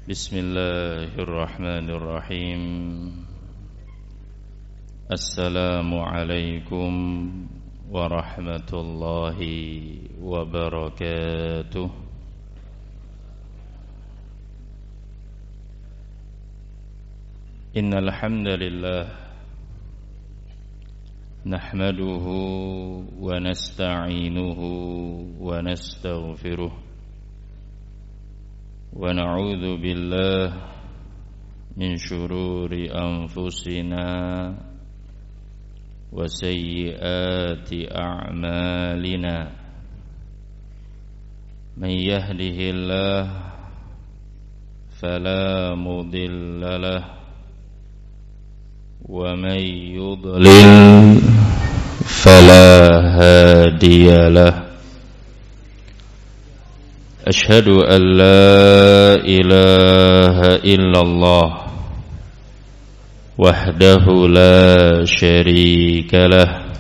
Bismillahirrahmanirrahim. Assalamualaikum warahmatullahi wabarakatuh. Innal hamdalillah nahmaduhu wa nasta'inuhu wa nastaghfiruh wa na'udzu billahi min shururi anfusina wa sayyiati a'malina. Man yahdihillahu fala mudilla lahu wa man yudlil fala hadiya lahu. Ashhadu an la ilaha illallah wahdahu la syarika lah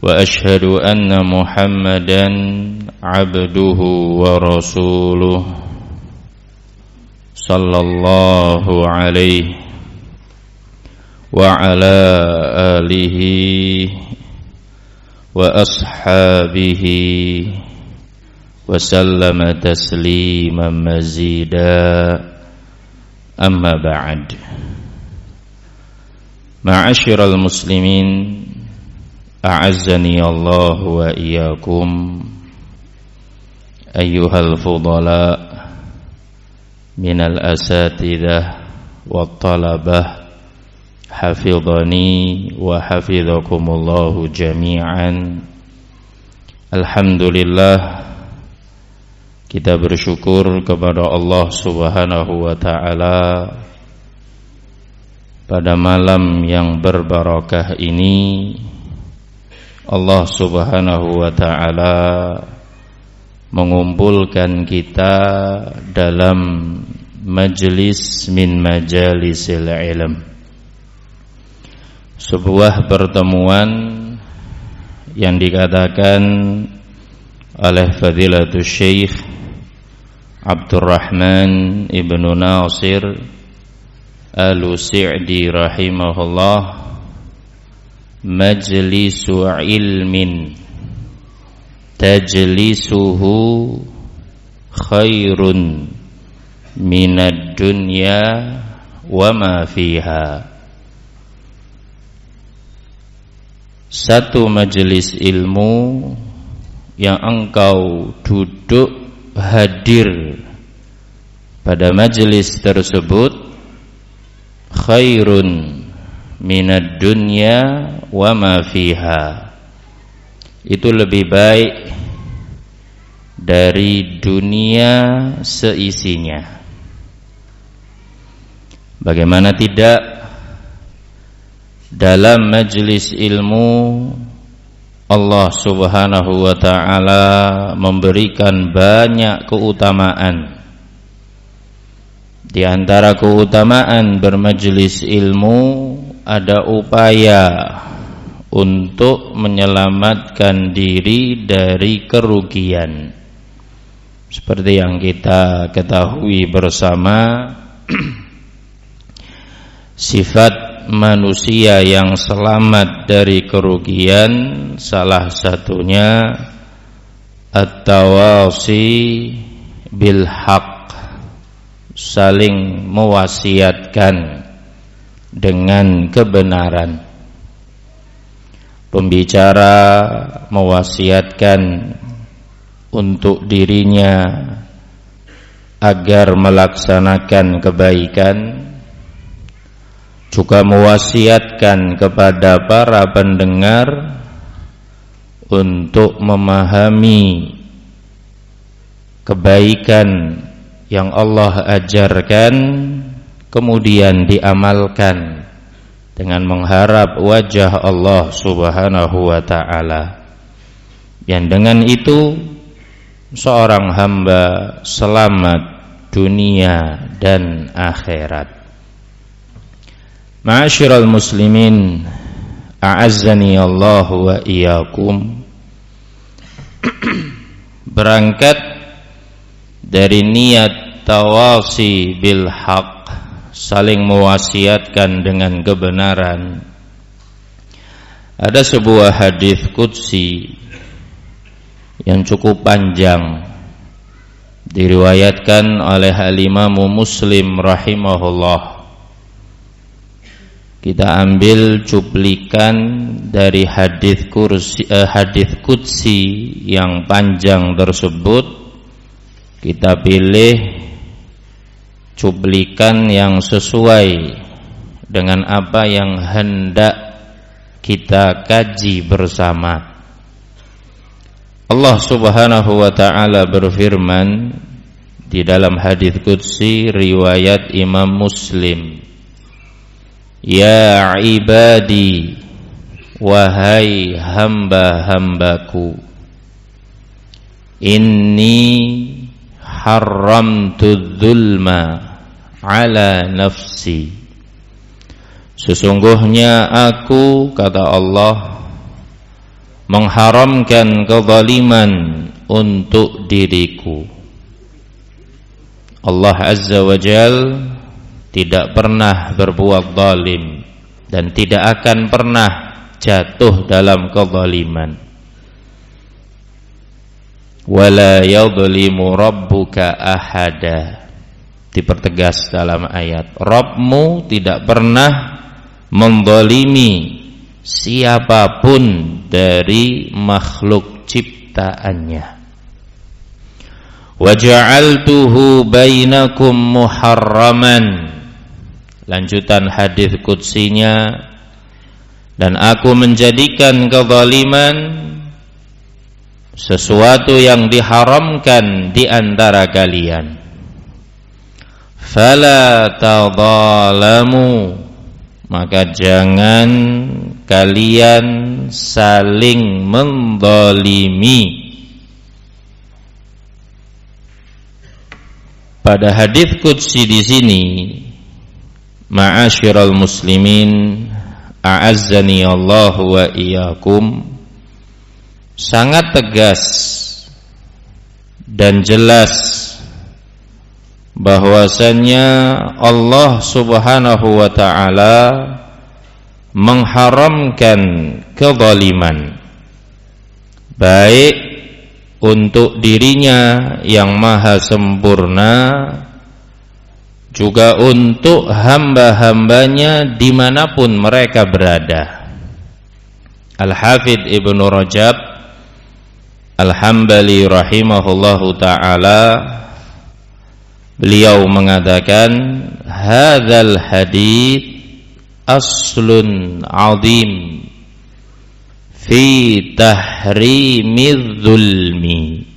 wa ashhadu anna Muhammadan abduhu wa rasuluh sallallahu alaihi wa ala alihi wa ashabihi wa sallama tasliman mazida. Amma ba'd. Ma'asyiral muslimin, a'azzani Allah wa iyyakum, ayyuhal fudala minal asatidah wat talabah, hafidhani wa hafidhakumullahu jami'an. Alhamdulillah, kita bersyukur kepada Allah Subhanahu wa ta'ala pada malam yang berbarakah ini. Allah Subhanahu wa ta'ala mengumpulkan kita dalam majlis min majalisil ilm, sebuah pertemuan yang dikatakan oleh Fadilatul Syekh Abdurrahman ibnu Nasir Al-Sa'di rahimahullah, majlisu ilmin tajlisuhu khairun minad dunya wa ma fiha. Satu majlis ilmu yang engkau duduk hadir pada majelis tersebut, khairun minad dunya wa ma fiha, itu lebih baik dari dunia seisinya. Bagaimana tidak, dalam majelis ilmu Allah Subhanahu wa ta'ala memberikan banyak keutamaan. Di antara keutamaan bermajlis ilmu ada upaya untuk menyelamatkan diri dari kerugian. Seperti yang kita ketahui bersama, sifat manusia yang selamat dari kerugian salah satunya at-tawasi bil haq, saling mewasiatkan dengan kebenaran. Pembicara mewasiatkan untuk dirinya agar melaksanakan kebaikan, juga mewasiatkan kepada para pendengar untuk memahami kebaikan yang Allah ajarkan, kemudian diamalkan dengan mengharap wajah Allah Subhanahu wa ta'ala. Yang dengan itu seorang hamba selamat dunia dan akhirat. Ma'asyiral muslimin, a'azzani Allah wa iyyakum. Berangkat dari niat tawasi bil haq, saling mewasiatkan dengan kebenaran. Ada sebuah hadis qudsi yang cukup panjang, diriwayatkan oleh Al-Imam Muslim rahimahullah. Kita ambil cuplikan dari hadis qudsi yang panjang tersebut. Kita pilih cuplikan yang sesuai dengan apa yang hendak kita kaji bersama. Allah Subhanahu wa ta'ala berfirman di dalam hadis qudsi riwayat Imam Muslim, ya ibadi, wahai hamba-hambaku, inni haramtu dzulma ala nafsi, sesungguhnya aku, kata Allah, mengharamkan kezaliman untuk diriku. Allah Azza wa Jal tidak pernah berbuat zalim dan tidak akan pernah jatuh dalam kezaliman. Wala yadhlimu rabbuka ahada, dipertegas dalam ayat, Rabbmu tidak pernah menzalimi siapapun dari makhluk ciptaannya. Wa ja'altuhu bainakum muharraman, lanjutan hadis qudsinya, dan aku menjadikan kezaliman sesuatu yang diharamkan di antara kalian. Fala tadzalamu, maka jangan kalian saling menzalimi. Pada hadis qudsi di sini, ma'asyiral muslimin, a'azzani Allah wa iyyakum, sangat tegas dan jelas bahwasannya Allah Subhanahu wa ta'ala mengharamkan kezaliman, baik untuk dirinya yang maha sempurna, juga untuk hamba-hambanya dimanapun mereka berada. Al-Hafidh Ibnu Rajab Al-Hambali rahimahullahu ta'ala, beliau mengatakan, hadzal hadits aslun azim fi tahrimiz zulmi.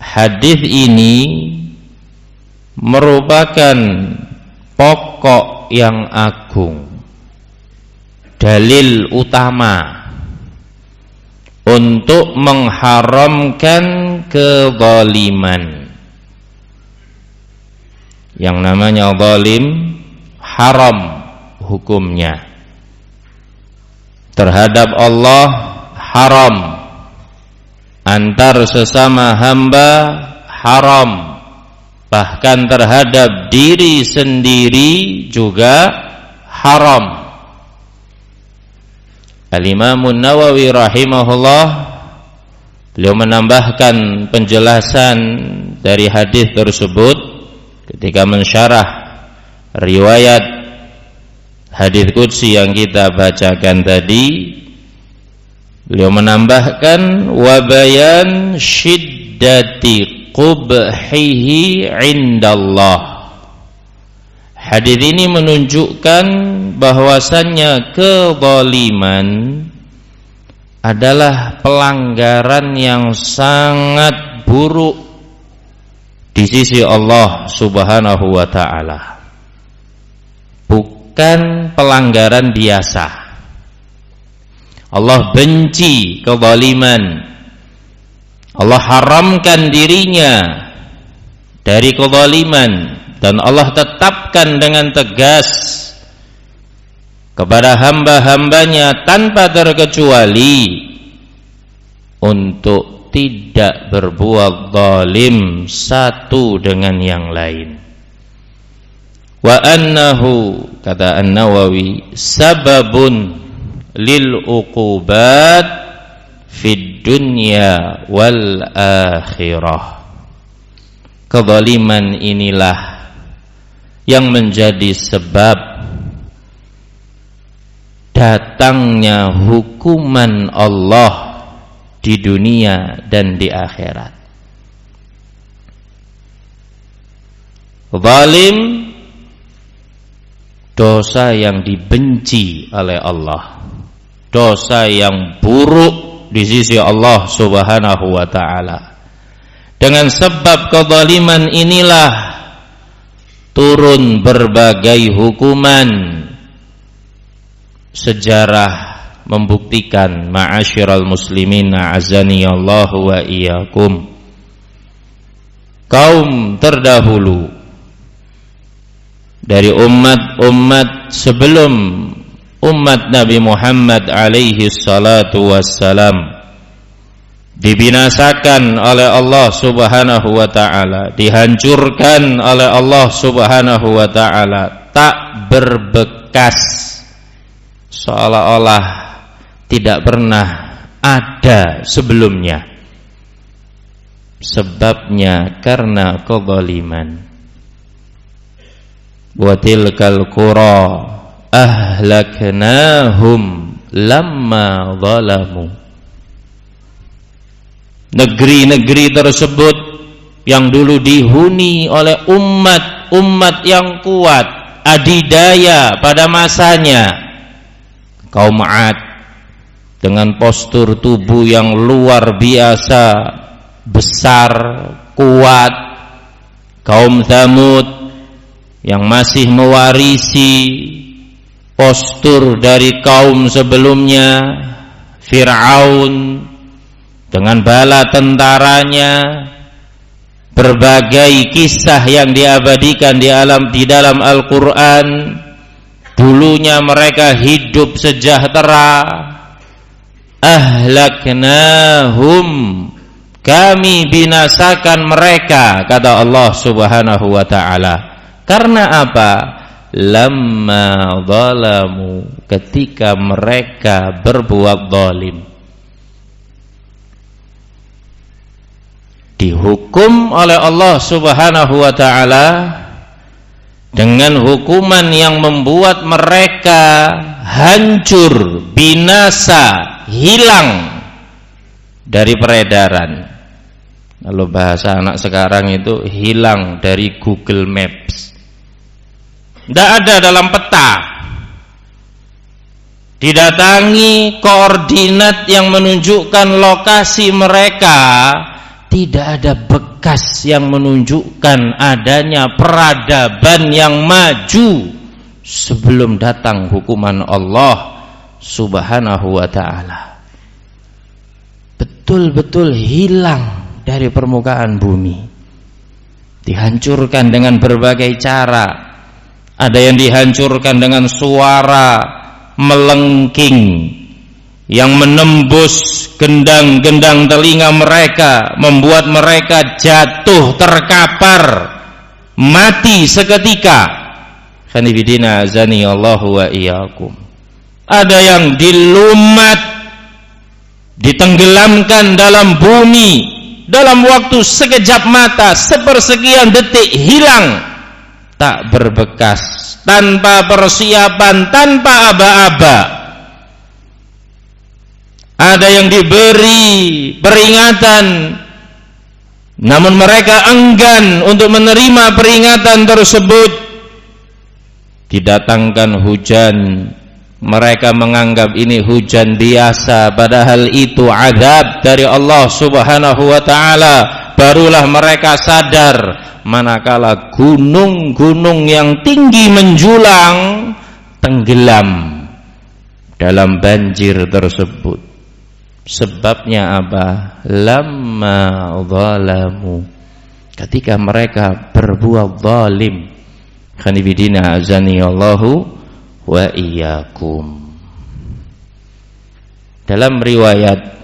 Hadis ini merupakan pokok yang agung, dalil utama untuk mengharamkan kezaliman. Yang namanya zalim haram hukumnya terhadap Allah, haram antar sesama hamba, haram bahkan terhadap diri sendiri juga haram. Al-Imam Nawawi rahimahullah, beliau menambahkan penjelasan dari hadis tersebut ketika mensyarah riwayat hadis qudsi yang kita bacakan tadi. Beliau menambahkan, wa bayan syiddati qubhihi indallah. Hadis ini menunjukkan bahwasannya kezaliman adalah pelanggaran yang sangat buruk di sisi Allah Subhanahu wa ta'ala, bukan pelanggaran biasa. Allah benci kezaliman. Allah haramkan dirinya dari kezaliman, dan Allah tetapkan dengan tegas kepada hamba-hambanya tanpa terkecuali untuk tidak berbuat zalim satu dengan yang lain. Wa annahu, kata An-Nawawi, sababun lil uqubat fid dunya wal akhirah. Kezaliman inilah yang menjadi sebab datangnya hukuman Allah di dunia dan di akhirat. Zalim, dosa yang dibenci oleh Allah, dosa yang buruk di sisi Allah Subhanahu wa ta'ala. Dengan sebab kezaliman inilah turun berbagai hukuman. Sejarah membuktikan, ma'asyiral muslimin a'azani Allah wa iyyakum, kaum terdahulu dari umat-umat sebelum umat Nabi Muhammad alaihi salatu wassalam dibinasakan oleh Allah Subhanahu wa ta'ala, dihancurkan oleh Allah Subhanahu wa ta'ala, tak berbekas, seolah-olah tidak pernah ada sebelumnya. Sebabnya karena kezaliman. Wa tilkal qura ahlaknahum lamma zalamu. Negeri-negeri tersebut yang dulu dihuni oleh umat yang kuat, adidaya pada masanya, kaum 'Ad dengan postur tubuh yang luar biasa besar, kuat, kaum Tsamud yang masih mewarisi postur dari kaum sebelumnya, Fir'aun dengan bala tentaranya, berbagai kisah yang diabadikan di dalam Al-Quran. Dulunya mereka hidup sejahtera. Ahlaknahum, kami binasakan mereka, kata Allah Subhanahu wa ta'ala. Karena apa? Lamma zalamu, ketika mereka berbuat zalim. Dihukum oleh Allah Subhanahu wa ta'ala dengan hukuman yang membuat mereka hancur, binasa, hilang dari peredaran. Kalau bahasa anak sekarang itu hilang dari Google Maps. Tidak ada dalam peta. Didatangi koordinat yang menunjukkan lokasi mereka, tidak ada bekas yang menunjukkan adanya peradaban yang maju sebelum datang hukuman Allah Subhanahu wa ta'ala. Betul-betul hilang dari permukaan bumi, dihancurkan dengan berbagai cara. Ada yang dihancurkan dengan suara melengking yang menembus gendang-gendang telinga mereka, membuat mereka jatuh terkapar, mati seketika. Khanifidina azani Allahu wa iyyakum. Ada yang dilumat, ditenggelamkan dalam bumi dalam waktu sekejap mata, sepersekian detik, hilang, tak berbekas, tanpa persiapan, tanpa aba-aba. Ada yang diberi peringatan, namun mereka enggan untuk menerima peringatan tersebut. Didatangkan hujan, mereka menganggap ini hujan biasa, padahal itu azab dari Allah Subhanahu wa ta'ala. Barulah mereka sadar, manakala gunung-gunung yang tinggi menjulang tenggelam dalam banjir tersebut. Sebabnya apa? Lamma zalamu, ketika mereka berbuat zalim. Khanifidina azani Allahu wa iyyakum. Dalam riwayat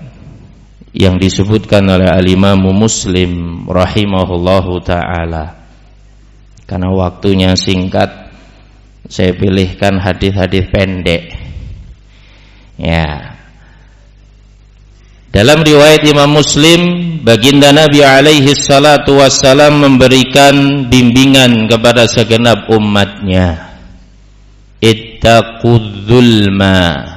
yang disebutkan oleh al-Imam Muslim rahimahullahu ta'ala. Karena waktunya singkat, saya pilihkan hadis-hadis pendek. Ya. Dalam riwayat Imam Muslim, baginda Nabi alaihi salatu wassalam memberikan bimbingan kepada segenap umatnya. Ittaqudz zulma.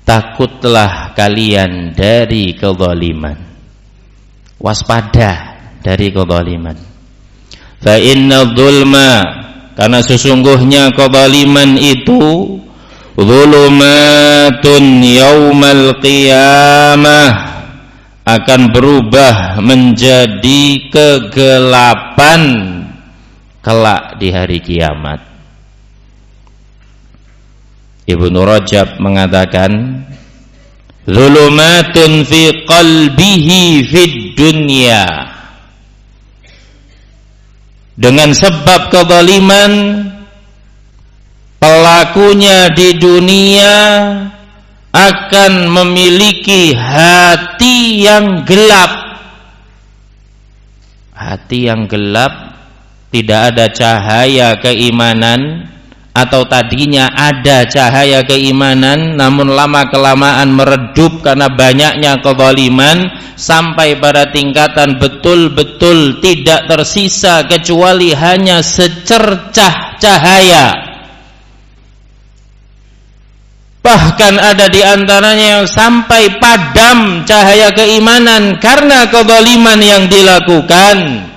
Takutlah kalian dari kezaliman. Waspada dari kezaliman. Fa inna dzulma, karena sesungguhnya kezaliman itu dzulumatun yaumal qiyamah, akan berubah menjadi kegelapan kelak di hari kiamat. Ibnu Rajab mengatakan, dzulumatun fi qalbihi fid dunya. Dengan sebab kezaliman, pelakunya di dunia akan memiliki hati yang gelap. Hati yang gelap, tidak ada cahaya keimanan, atau tadinya ada cahaya keimanan namun lama-kelamaan meredup karena banyaknya kezaliman, sampai pada tingkatan betul-betul tidak tersisa kecuali hanya secercah cahaya. Bahkan ada di antaranya yang sampai padam cahaya keimanan karena kezaliman yang dilakukan.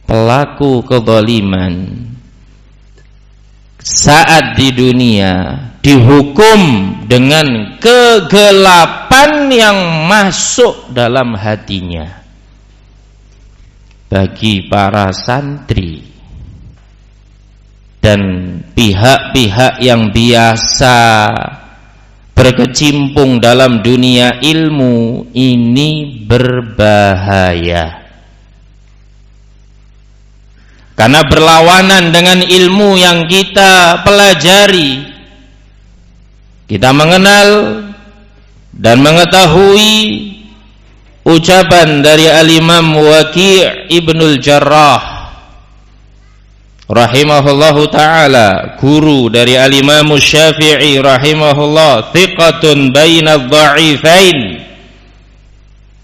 Pelaku kezaliman saat di dunia dihukum dengan kegelapan yang masuk dalam hatinya. Bagi para santri dan pihak-pihak yang biasa berkecimpung dalam dunia ilmu, ini berbahaya. Karena berlawanan dengan ilmu yang kita pelajari. Kita mengenal dan mengetahui ucapan dari al-Imam Waqi' Ibnul Jarrah rahimahullahu ta'ala, guru dari al-Imam Syafi'i rahimahullah, thiqatun bainadh dha'ifain.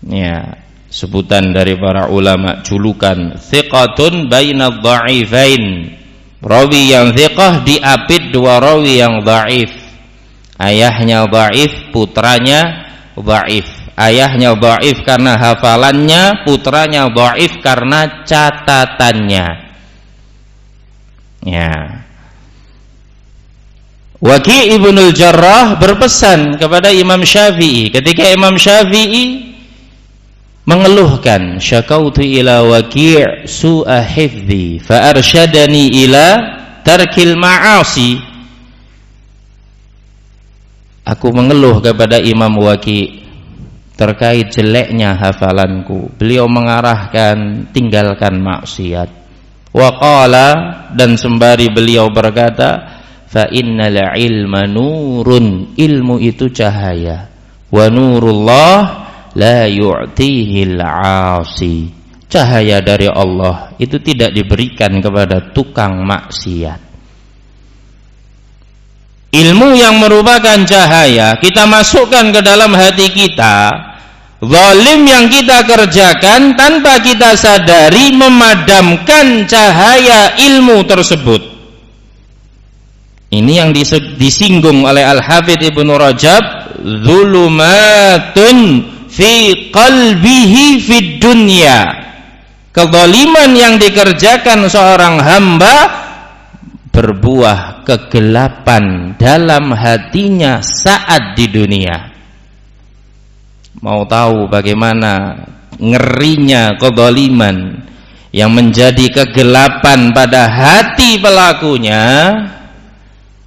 Ya, sebutan dari para ulama, julukan thiqatun bainadh dha'ifain. Rawi yang thiqah diapit dua rawi yang dhaif. Ayahnya dhaif, putranya dhaif. Ayahnya dhaif karena hafalannya, putranya dhaif karena catatannya. Ya. Waqi' Ibnul Jarrah berpesan kepada Imam Syafi'i ketika Imam Syafi'i mengeluhkan, syakautu ila Waqi' su'a hifdzi fa arsyadani ila tarkil ma'asi. Aku mengeluh kepada Imam Waqi' terkait jeleknya hafalanku. Beliau mengarahkan tinggalkan maksiat. Wa qala, dan sembari beliau berkata, fa innal ilma nurun, ilmu itu cahaya. Wa nurullah la yu'tihil 'asi, cahaya dari Allah itu tidak diberikan kepada tukang maksiat. Ilmu yang merupakan cahaya kita masukkan ke dalam hati kita. Zalim yang kita kerjakan tanpa kita sadari memadamkan cahaya ilmu tersebut. Ini yang disinggung oleh Al-Hafidz Ibnu Rajab, dzulumatun fi qalbihi fid dunya. Kezaliman yang dikerjakan seorang hamba berbuah kegelapan dalam hatinya saat di dunia. Mau tahu bagaimana ngerinya kezaliman yang menjadi kegelapan pada hati pelakunya?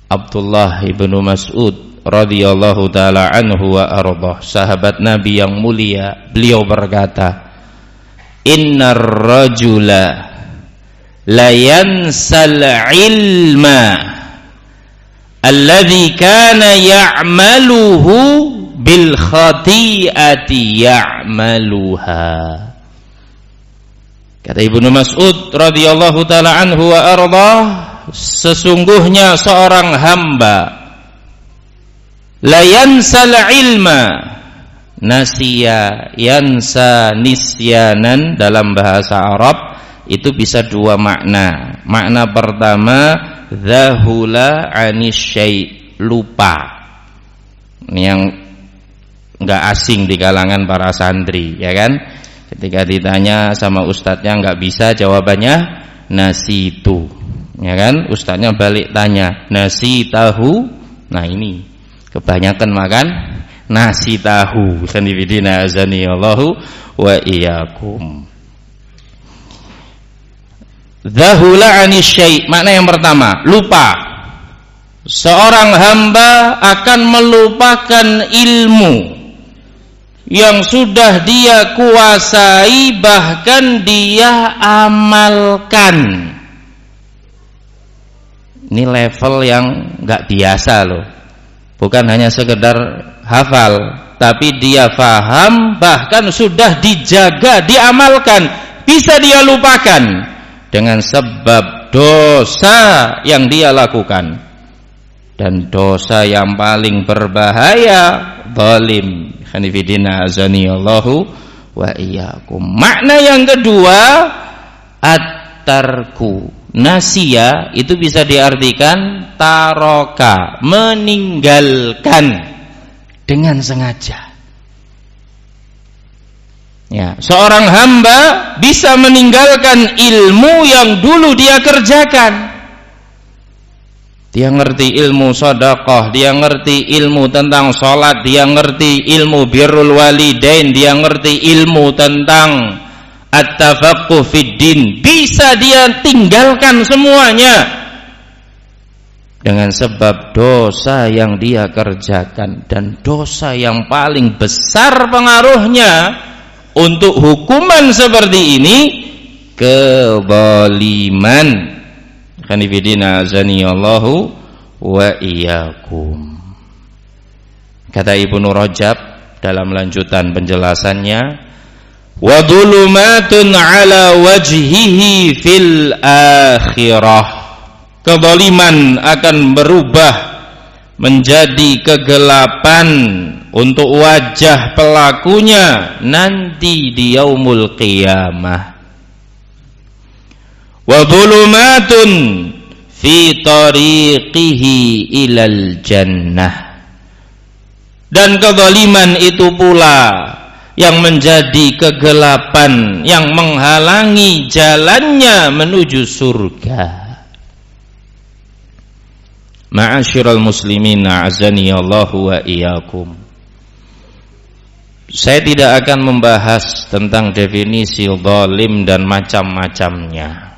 Abdullah ibnu Mas'ud radhiyallahu taala anhu wa ardhah, sahabat Nabi yang mulia, beliau berkata, innar rajula la yansal ilma alladhi kana ya'maluhu bil khati'ati ya'maluha. Kata Ibnu Mas'ud radhiyallahu taala anhu wa ardah, sesungguhnya seorang hamba la yansal ilma, nasiya yansa nisyanan dalam bahasa Arab itu bisa dua makna. Makna pertama dzahula anisyai, lupa. Ini yang enggak asing di kalangan para santri, ya kan? Ketika ditanya sama ustadznya enggak bisa jawabannya nasitu, ya kan? Ustadznya balik tanya nasi tahu. Nah ini kebanyakan makan nasi tahu. Khanifidina azani Allahu wa iyyakum. Dzahula anisyai, makna yang pertama lupa. Seorang hamba akan melupakan ilmu yang sudah dia kuasai, bahkan dia amalkan. Ini level yang gak biasa loh. Bukan hanya sekedar hafal, tapi dia faham, bahkan sudah dijaga, diamalkan. Bisa dia lupakan dengan sebab dosa yang dia lakukan. Dan dosa yang paling berbahaya zalim. Khanifidina azani Allahu wa iyyakum. Makna yang kedua at-tarku. Nasiya itu bisa diartikan taroka, meninggalkan dengan sengaja. Ya, seorang hamba bisa meninggalkan ilmu yang dulu dia kerjakan. Dia ngerti ilmu sedekah, dia ngerti ilmu tentang sholat, dia ngerti ilmu birrul walidain, dia ngerti ilmu tentang at-tafaqquh fid din. Bisa dia tinggalkan semuanya dengan sebab dosa yang dia kerjakan. Dan dosa yang paling besar pengaruhnya untuk hukuman seperti ini kezaliman. Khanifidina azani Allahu wa iyyakum. Kata Ibnu Rajab dalam lanjutan penjelasannya, wa dhulumatun ala wajhihi fil akhirah. Kezaliman akan berubah menjadi kegelapan untuk wajah pelakunya nanti di yaumul qiyamah. Wa dhulumatun fi tariqihi ilal jannah. Dan kezaliman itu pula yang menjadi kegelapan yang menghalangi jalannya menuju surga. Ma'asyiral muslimin a'azani Allahu wa iyyakum. Saya tidak akan membahas tentang definisi zalim dan macam-macamnya.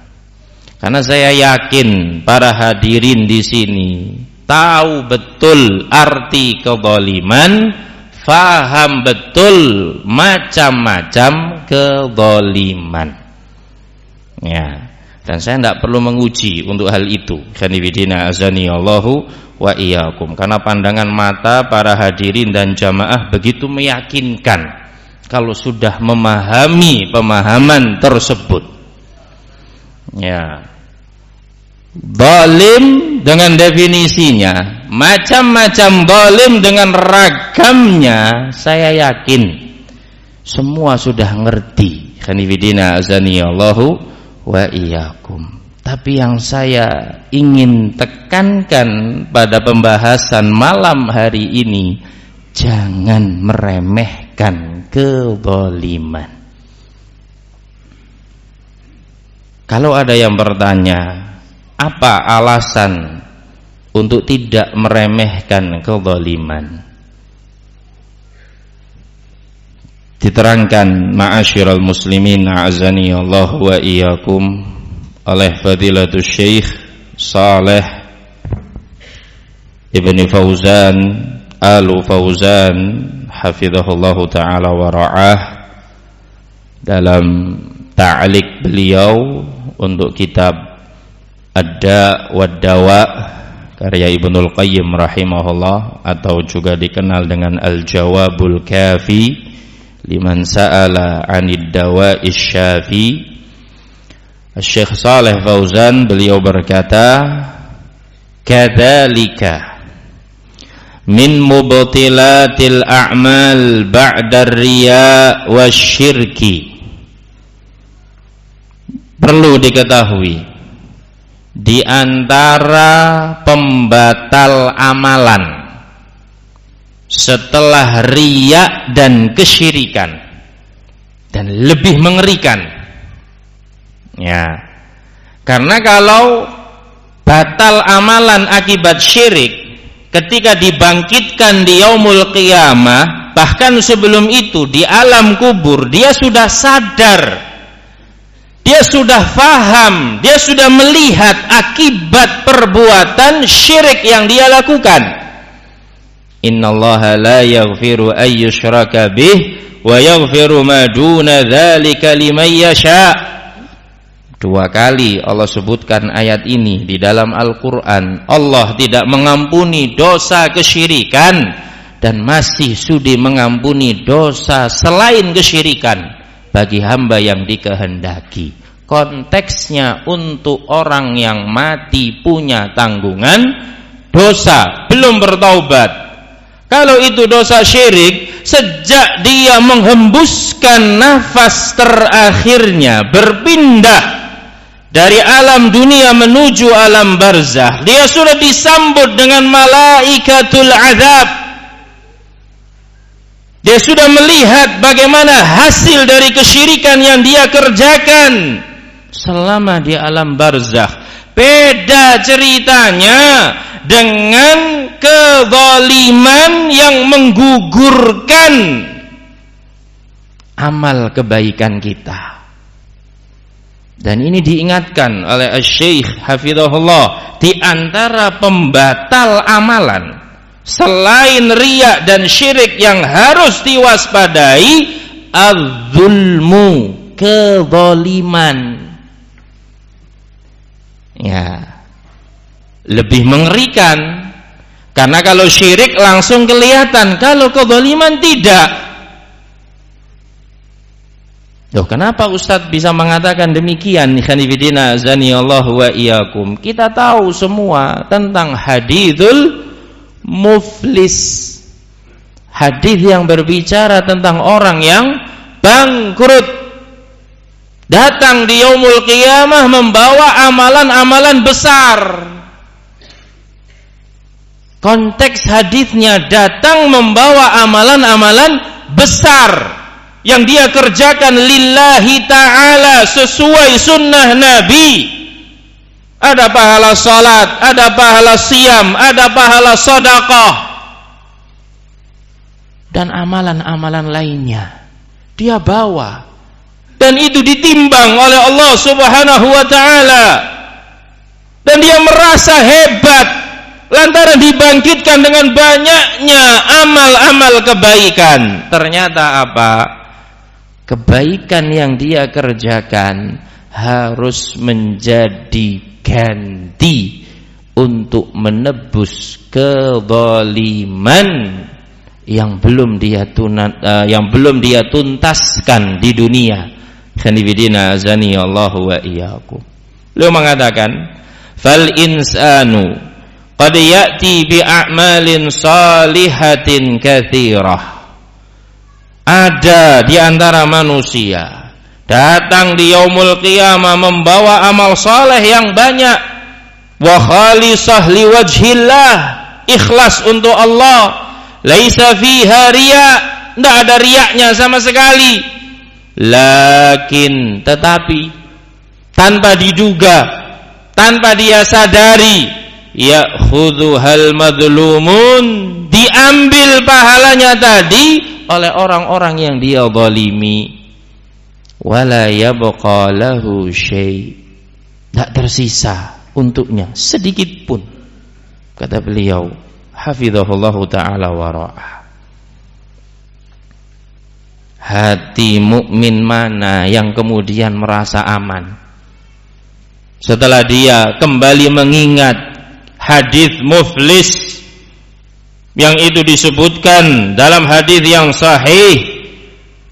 Karena saya yakin para hadirin di sini tahu betul arti kezaliman, faham betul macam-macam kezaliman. Ya, dan saya tidak perlu menguji untuk hal itu. Khanifidina azani Allahu wa iyyakum. Karena pandangan mata para hadirin dan jamaah begitu meyakinkan kalau sudah memahami pemahaman tersebut. Ya, zalim dengan definisinya, macam-macam zalim dengan ragamnya, saya yakin semua sudah ngerti. Khanifidina azani Allahu wa iyyakum. Tapi yang saya ingin tekankan pada pembahasan malam hari ini, jangan meremehkan kezaliman. Kalau ada yang bertanya, apa alasan untuk tidak meremehkan kezaliman? Diterangkan ma'asyiral muslimin a'azani Allah wa iyyakum oleh Fadilatul Syekh Saleh Ibni Fauzan Alu Fauzan hafizahullahu ta'ala wa ra'ah dalam ta'liq beliau untuk kitab Ad-Da' wad-Dawa karya Ibnul Qayyim rahimahullah, atau juga dikenal dengan Al-Jawabul Kafi liman sa'ala 'anid dawa'is syafi. Syekh Shalih Fauzan beliau berkata, kadzalika min mubtilatil a'mal ba'da riya wasyirki. Perlu diketahui, di antara pembatal amalan setelah riya dan kesyirikan, dan lebih mengerikan ya, karena kalau batal amalan akibat syirik ketika dibangkitkan di yaumul qiyamah, bahkan sebelum itu di alam kubur dia sudah sadar, dia sudah faham, dia sudah melihat akibat perbuatan syirik yang dia lakukan. Innallaha la yaghfiru an yushraka bih wa yaghfiru ma duna dzalika liman yasha. 2 kali Allah sebutkan ayat ini di dalam Al-Quran. Allah tidak mengampuni dosa kesyirikan dan masih sudi mengampuni dosa selain kesyirikan bagi hamba yang dikehendaki. Konteksnya untuk orang yang mati punya tanggungan dosa, belum bertaubat. Kalau itu dosa syirik, sejak dia menghembuskan nafas terakhirnya, berpindah dari alam dunia menuju alam barzah, dia sudah disambut dengan malaikatul azab. Dia sudah melihat bagaimana hasil dari kesyirikan yang dia kerjakan selama di alam barzah. Beda ceritanya dengan kezaliman yang menggugurkan amal kebaikan kita. Dan ini diingatkan oleh Syekh Hafizahullah, di antara pembatal amalan selain riya dan syirik yang harus diwaspadai, az-zulmu, kezaliman. Ya, lebih mengerikan, karena kalau syirik langsung kelihatan, kalau kezaliman tidak. Loh, kenapa Ustadz bisa mengatakan demikian? Khanifidina azanillahu wa iyyakum. Kita tahu semua tentang hadithul muflis, hadis yang berbicara tentang orang yang bangkrut, datang di yaumul qiyamah membawa amalan-amalan besar. Konteks hadisnya datang membawa amalan-amalan besar yang dia kerjakan lillahi ta'ala sesuai sunnah Nabi. Ada pahala salat, ada pahala siyam, ada pahala sedekah, dan amalan-amalan lainnya dia bawa, dan itu ditimbang oleh Allah Subhanahu wa ta'ala, dan dia merasa hebat lantaran dibangkitkan dengan banyaknya amal-amal kebaikan. Ternyata apa? Kebaikan yang dia kerjakan harus menjadi ganti untuk menebus kezaliman yang belum dia tuntaskan di dunia. Khanifidina azani Allah wa iyyakum. Beliau mengatakan, fal insanu qad ya'ti bi a'malin salihatin katsirah. Ada di antara manusia datang di yaumul qiyamah membawa amal saleh yang banyak, wa khalisah liwajhillah, ikhlas untuk Allah, laisa fiha riya, tidak ada riyaknya sama sekali. Lakin, tetapi tanpa diduga, tanpa dia sadari, ya'khudhuhal madlumun, diambil pahalanya tadi oleh orang-orang yang dia zalimi. Wala yabqa lahu syai', tidak tersisa untuknya sedikit pun, kata beliau hafizahullahu ta'ala wa ra'ah. Hati mukmin mana yang kemudian merasa aman setelah dia kembali mengingat hadis muflis yang itu disebutkan dalam hadis yang sahih,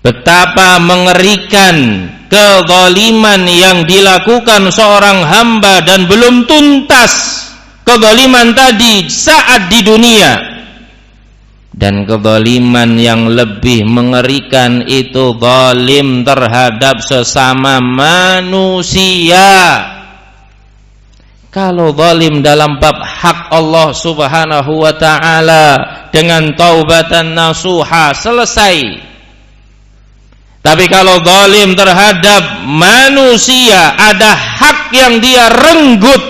betapa mengerikan kezaliman yang dilakukan seorang hamba dan belum tuntas kezaliman tadi saat di dunia. Dan kezaliman yang lebih mengerikan itu zalim terhadap sesama manusia. Kalau zalim dalam bab hak Allah Subhanahu wa ta'ala dengan taubatan nasuha selesai. Tapi kalau zalim terhadap manusia, ada hak yang dia renggut,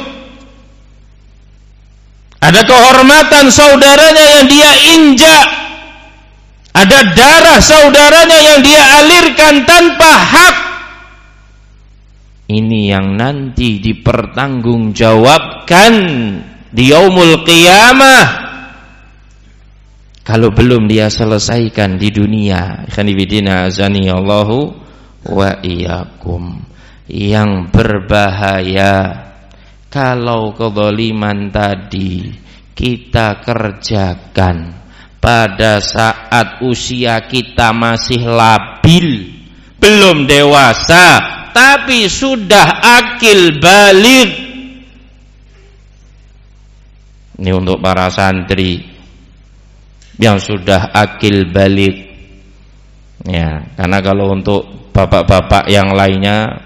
ada kehormatan saudaranya yang dia injak, ada darah saudaranya yang dia alirkan tanpa hak. Ini yang nanti dipertanggungjawabkan di yaumul qiyamah kalau belum dia selesaikan di dunia. Khanifidina azani Allahu wa iyyakum. Yang berbahaya kalau kezaliman tadi kita kerjakan pada saat usia kita masih labil, belum dewasa, tapi sudah akil baligh. Ini untuk para santri yang sudah akil baligh. Ya, karena kalau untuk bapak-bapak yang lainnya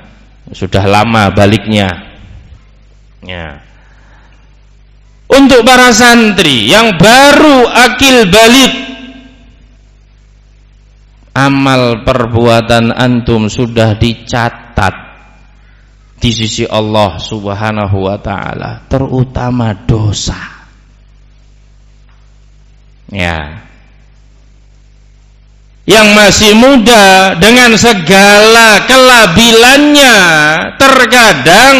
sudah lama baliknya. Ya. Untuk para santri yang baru akil baligh, amal perbuatan antum sudah dicatat di sisi Allah Subhanahu wa ta'ala, terutama dosa. Ya. Yang masih muda dengan segala kelabilannya terkadang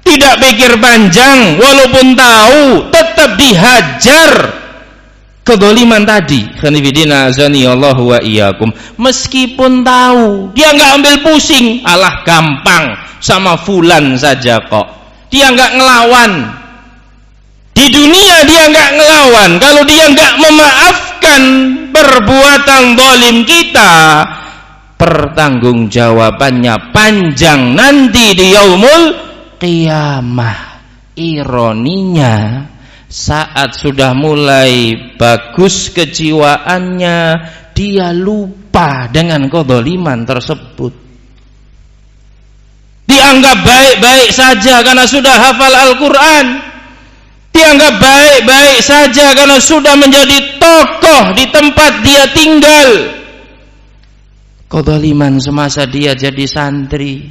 tidak pikir panjang, walaupun tahu tetap dihajar kezaliman tadi. Khanifidina azani Allahu wa iyyakum. Meskipun tahu, dia enggak ambil pusing, alah gampang sama fulan saja kok. Dia enggak ngelawan. Di dunia dia enggak ngelawan. Kalau dia enggak memaafkan perbuatan zalim kita, pertanggungjawabannya panjang nanti di yaumul qiyamah. Ironinya, saat sudah mulai bagus kejiwaannya, dia lupa dengan kezaliman tersebut. Dianggap baik-baik saja karena sudah hafal Al-Quran, dianggap baik-baik saja karena sudah menjadi tokoh di tempat dia tinggal. Kezaliman semasa dia jadi santri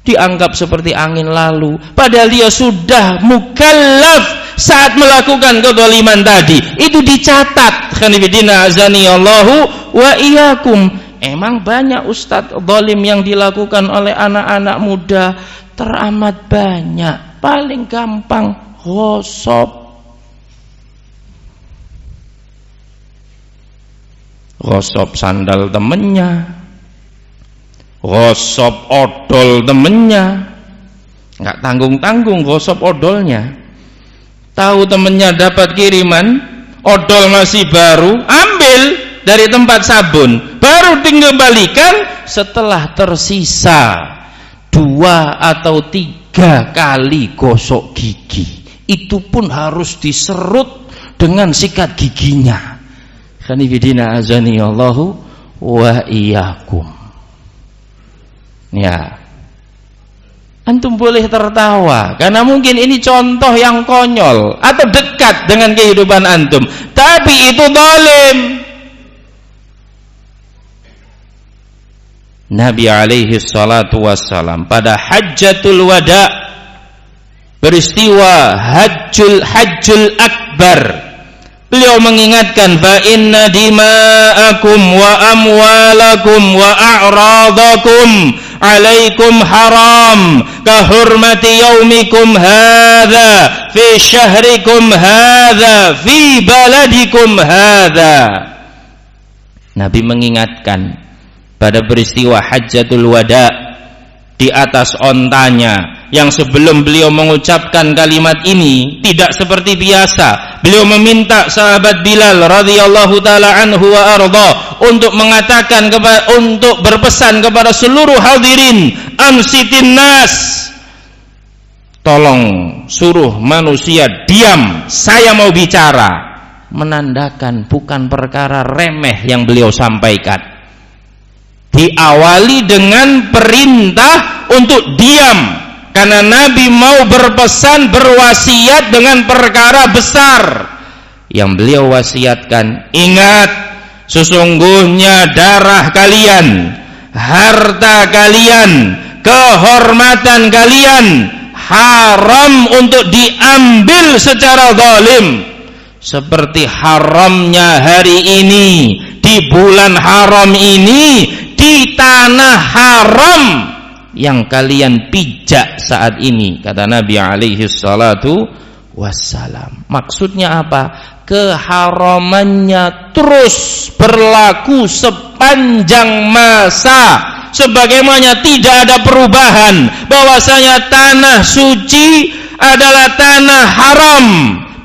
dianggap seperti angin lalu, padahal dia sudah mukallaf saat melakukan kezaliman tadi. Itu dicatat. Khanifidina azani Allahu wa iyyakum. Emang banyak ustadz zalim yang dilakukan oleh anak-anak muda, teramat banyak. Paling gampang ghosab sandal temennya, ghosab odol temennya, nggak tanggung-tanggung ghosab odolnya. Tahu temennya dapat kiriman odol masih baru, ambil dari tempat sabun, baru dikembalikan setelah tersisa 2 atau 3 kali gosok gigi. Itu pun harus diserut dengan sikat giginya. Khanifidina azani Allahu wa iyyakum. Ya, antum boleh tertawa karena mungkin ini contoh yang konyol atau dekat dengan kehidupan antum, tapi itu zalim. Nabi alaihi salatu wassalam pada hajjatul wada, peristiwa hajjul akbar, beliau mengingatkan, fa inna dima'akum wa amwalakum wa a'radakum alaikum haram kahurmati yaumikum hadha fi syahrikum hadha fi baladikum hadha. Nabi mengingatkan pada peristiwa hajjatul wada, di atas ontanya yang sebelum beliau mengucapkan kalimat ini tidak seperti biasa. Beliau meminta sahabat Bilal radhiyallahu taala anhu wa arda untuk mengatakan untuk berpesan kepada seluruh hadirin, ansitin nas, tolong suruh manusia diam, saya mau bicara. Menandakan bukan perkara remeh yang beliau sampaikan. Diawali dengan perintah untuk diam, karena Nabi mau berpesan, berwasiat dengan perkara besar yang beliau wasiatkan. Ingat, sesungguhnya darah kalian, harta kalian, kehormatan kalian haram untuk diambil secara zalim, seperti haramnya hari ini, di bulan haram ini, di tanah haram yang kalian pijak saat ini, kata Nabi alaihi salatu wassalam. Maksudnya apa? Keharamannya terus berlaku sepanjang masa, sebagaimana tidak ada perubahan, bahwasanya tanah suci adalah tanah haram,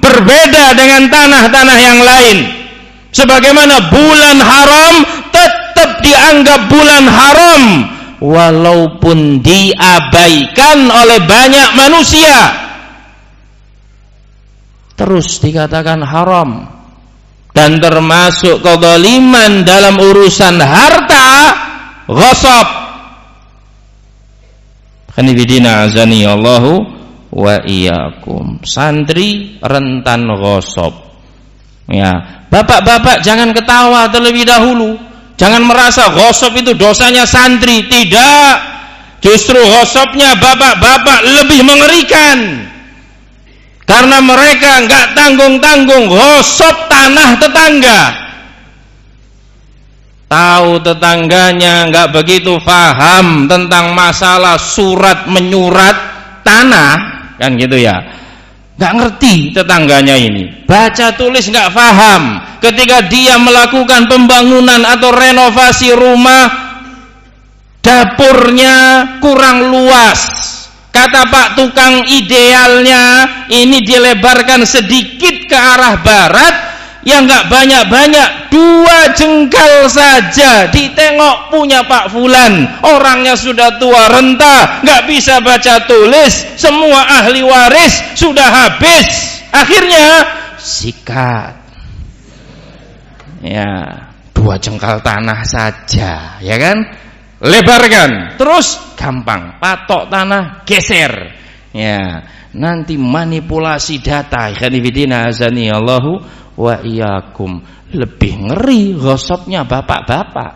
berbeda dengan tanah-tanah yang lain. Sebagaimana bulan haram tetap dianggap bulan haram walaupun diabaikan oleh banyak manusia, terus dikatakan haram. Dan termasuk kezaliman dalam urusan harta, ghasab. Khanifidina azani Allahu wa iyyakum. Santri rentan ghasab. Ya, bapak-bapak jangan ketawa terlebih dahulu. Jangan merasa ghasab itu dosanya santri. Tidak. Justru ghasabnya bapak-bapak lebih mengerikan. Karena mereka enggak tanggung-tanggung ghasab tanah tetangga. Tahu tetangganya enggak begitu paham tentang masalah surat menyurat tanah, kan gitu ya, nggak ngerti tetangganya ini, baca tulis nggak paham. Ketika dia melakukan pembangunan atau renovasi rumah, dapurnya kurang luas, kata Pak Tukang idealnya ini dilebarkan sedikit ke arah barat, yang nggak banyak-banyak, 2 jengkal saja. Ditengok punya Pak Fulan, orangnya sudah tua renta, nggak bisa baca tulis, semua ahli waris sudah habis, akhirnya sikat. Ya, 2 jengkal tanah saja, ya kan? Lebarkan, terus gampang, patok tanah geser. Ya, nanti manipulasi data. Khanifidina azani Allahu wa iyyakum. Lebih ngeri ghasabnya bapak-bapak.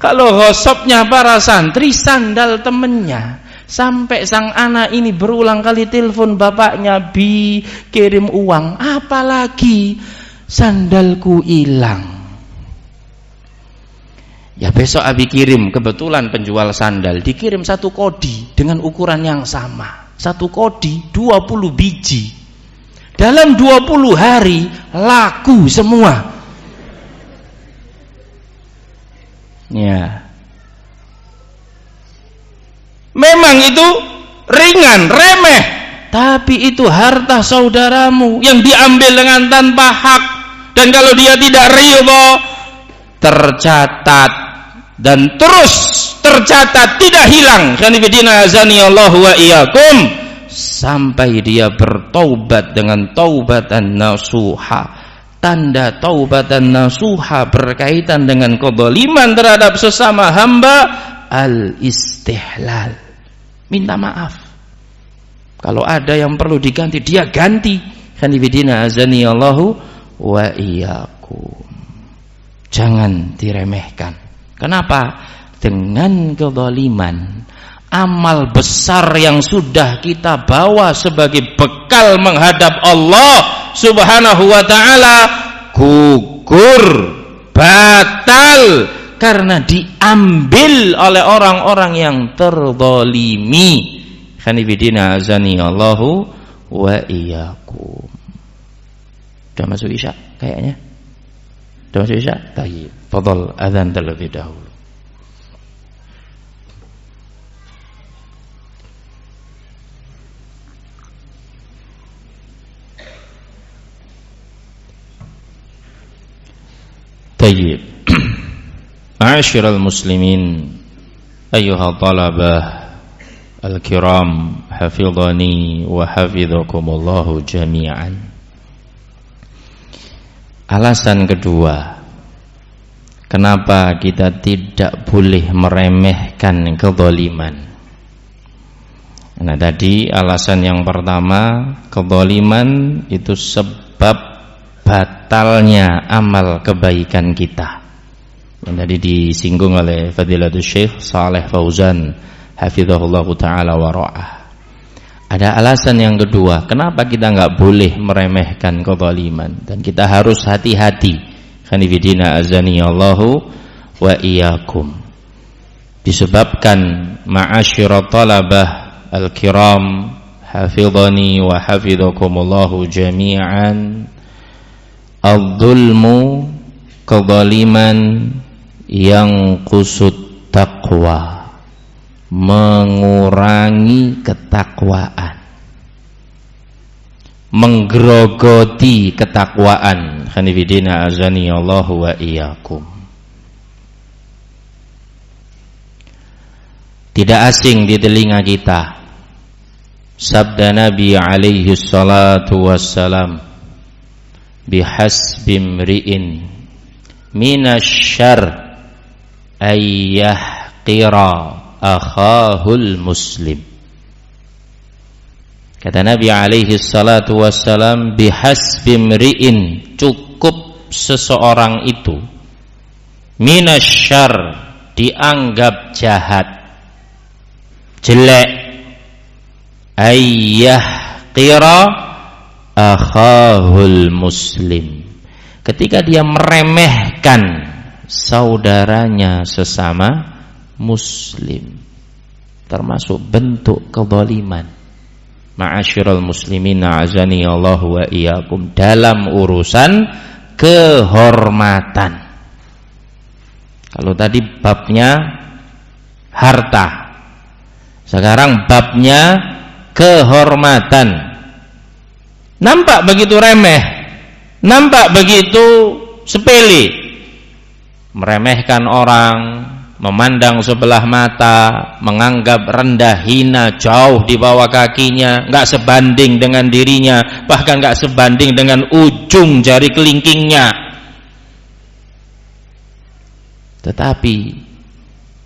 Kalau ghasabnya para santri, sandal temennya. Sampai sang anak ini berulang kali telepon bapaknya, "Bi, kirim uang." Apalagi sandalku hilang. Ya besok abi kirim, kebetulan penjual sandal, dikirim 1 kodi dengan ukuran yang sama. 1 kodi 20 biji. Dalam 20 hari laku semua. Ya. Memang itu ringan, remeh, tapi itu harta saudaramu yang diambil dengan tanpa hak. Dan kalau dia tidak ridha, tercatat dan terus tercatat, tidak hilang. Khanifidina azani Allah wa iyyakum, sampai dia bertaubat dengan taubatan nasuha. Tanda taubatan nasuha berkaitan dengan kezaliman terhadap sesama hamba, al-istihlal, minta maaf. Kalau ada yang perlu diganti, dia ganti. Khanifidina azani Allahu wa iyyakum. Jangan diremehkan. Kenapa? Dengan kezaliman, amal besar yang sudah kita bawa sebagai bekal menghadap Allah Subhanahu wa ta'ala gugur, batal, karena diambil oleh orang-orang yang terzalimi. Khanifidina azani Allahu wa iyyakum. Sudah masuk isya kayaknya? Sudah masuk isya? Tayyib. Fadhal adzan terlebih dahulu. Tayyib. Ma'asyiral muslimin, ayyuhal talabah al-kiram, hafidhani wa hafidhakumullahu jami'an. Alasan kedua, kenapa kita tidak boleh meremehkan kezaliman. Nah, tadi alasan yang pertama, kezaliman itu sebab batalnya amal kebaikan kita. Yang tadi disinggung oleh Fadilatul Syekh Shalih Fauzan hafizahullahu taala wa ra'ah. Ada alasan yang kedua, kenapa kita enggak boleh meremehkan kezaliman dan kita harus hati-hati. Khanifidina azani Allahu wa iyyakum. Disebabkan ma'asyirat talabah al-kiram hafizani wa hafidhakumullahu jami'an, al-zulmu kezaliman yang kusut taqwa, mengurangi ketakwaan, menggerogoti ketakwaan. Khanifidina azani Allahu wa iyyakum. Tidak asing di telinga kita sabda Nabi alaihi salatu wassalam, bihasbi imri'in minasyarr ayyahqira akhahul muslim. Kata Nabi alaihi salatu wassalam, bihasbi imri'in, cukup seseorang itu, minasyarr, dianggap jahat, jelek, ayyahqira akhahul muslim, ketika dia meremehkan saudaranya sesama muslim, termasuk bentuk kezaliman. Ma'asyiral muslimin a'azani Allah wa iyyakum, dalam urusan kehormatan. Kalau tadi babnya harta, sekarang babnya kehormatan. Nampak begitu remeh, nampak begitu sepele, meremehkan orang, memandang sebelah mata, menganggap rendah, hina, jauh di bawah kakinya, enggak sebanding dengan dirinya, bahkan enggak sebanding dengan ujung jari kelingkingnya. Tetapi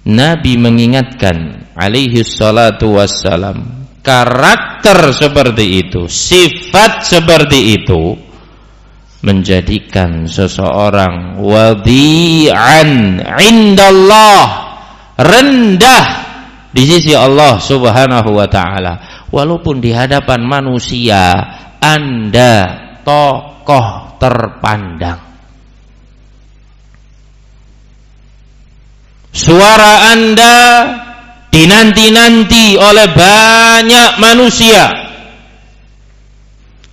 Nabi mengingatkan alaihi salatu wassalam, karakter seperti itu, sifat seperti itu menjadikan seseorang wadi'an indallah, rendah di sisi Allah Subhanahu wa taala. Walaupun di hadapan manusia Anda tokoh terpandang, suara Anda dinanti-nanti oleh banyak manusia,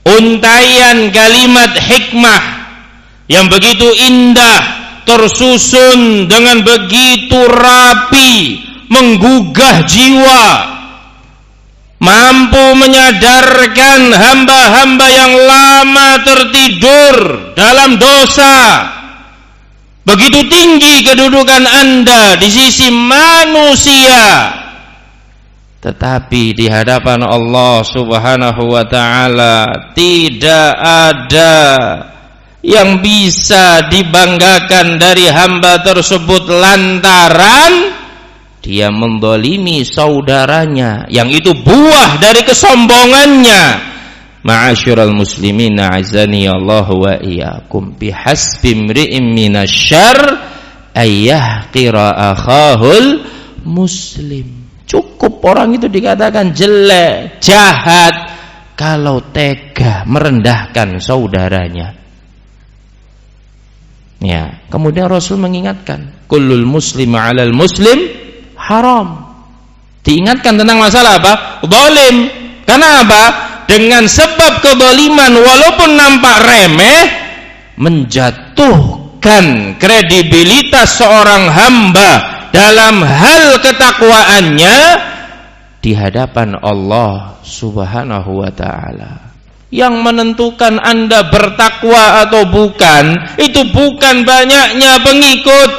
untaian kalimat hikmah yang begitu indah, tersusun dengan begitu rapi, menggugah jiwa, mampu menyadarkan hamba-hamba yang lama tertidur dalam dosa. Begitu tinggi kedudukan Anda di sisi manusia, tetapi di hadapan Allah Subhanahu wa ta'ala tidak ada yang bisa dibanggakan dari hamba tersebut lantaran dia mendolimi saudaranya, yang itu buah dari kesombongannya. Ma'asyiral muslimin a'azani Allah wa iyyakum, bihasbi imri'in minasyarr ayyahqira akhahul muslim. Cukup orang itu dikatakan jelek, jahat, kalau tega merendahkan saudaranya. Ya, kemudian Rasul mengingatkan, kullul muslim 'alal muslim haram. Diingatkan tentang masalah apa? Zalim. Karena apa? Dengan sebab kezaliman, walaupun nampak remeh, menjatuhkan kredibilitas seorang hamba dalam hal ketakwaannya di hadapan Allah Subhanahu wa ta'ala. Yang menentukan Anda bertakwa atau bukan, itu bukan banyaknya pengikut.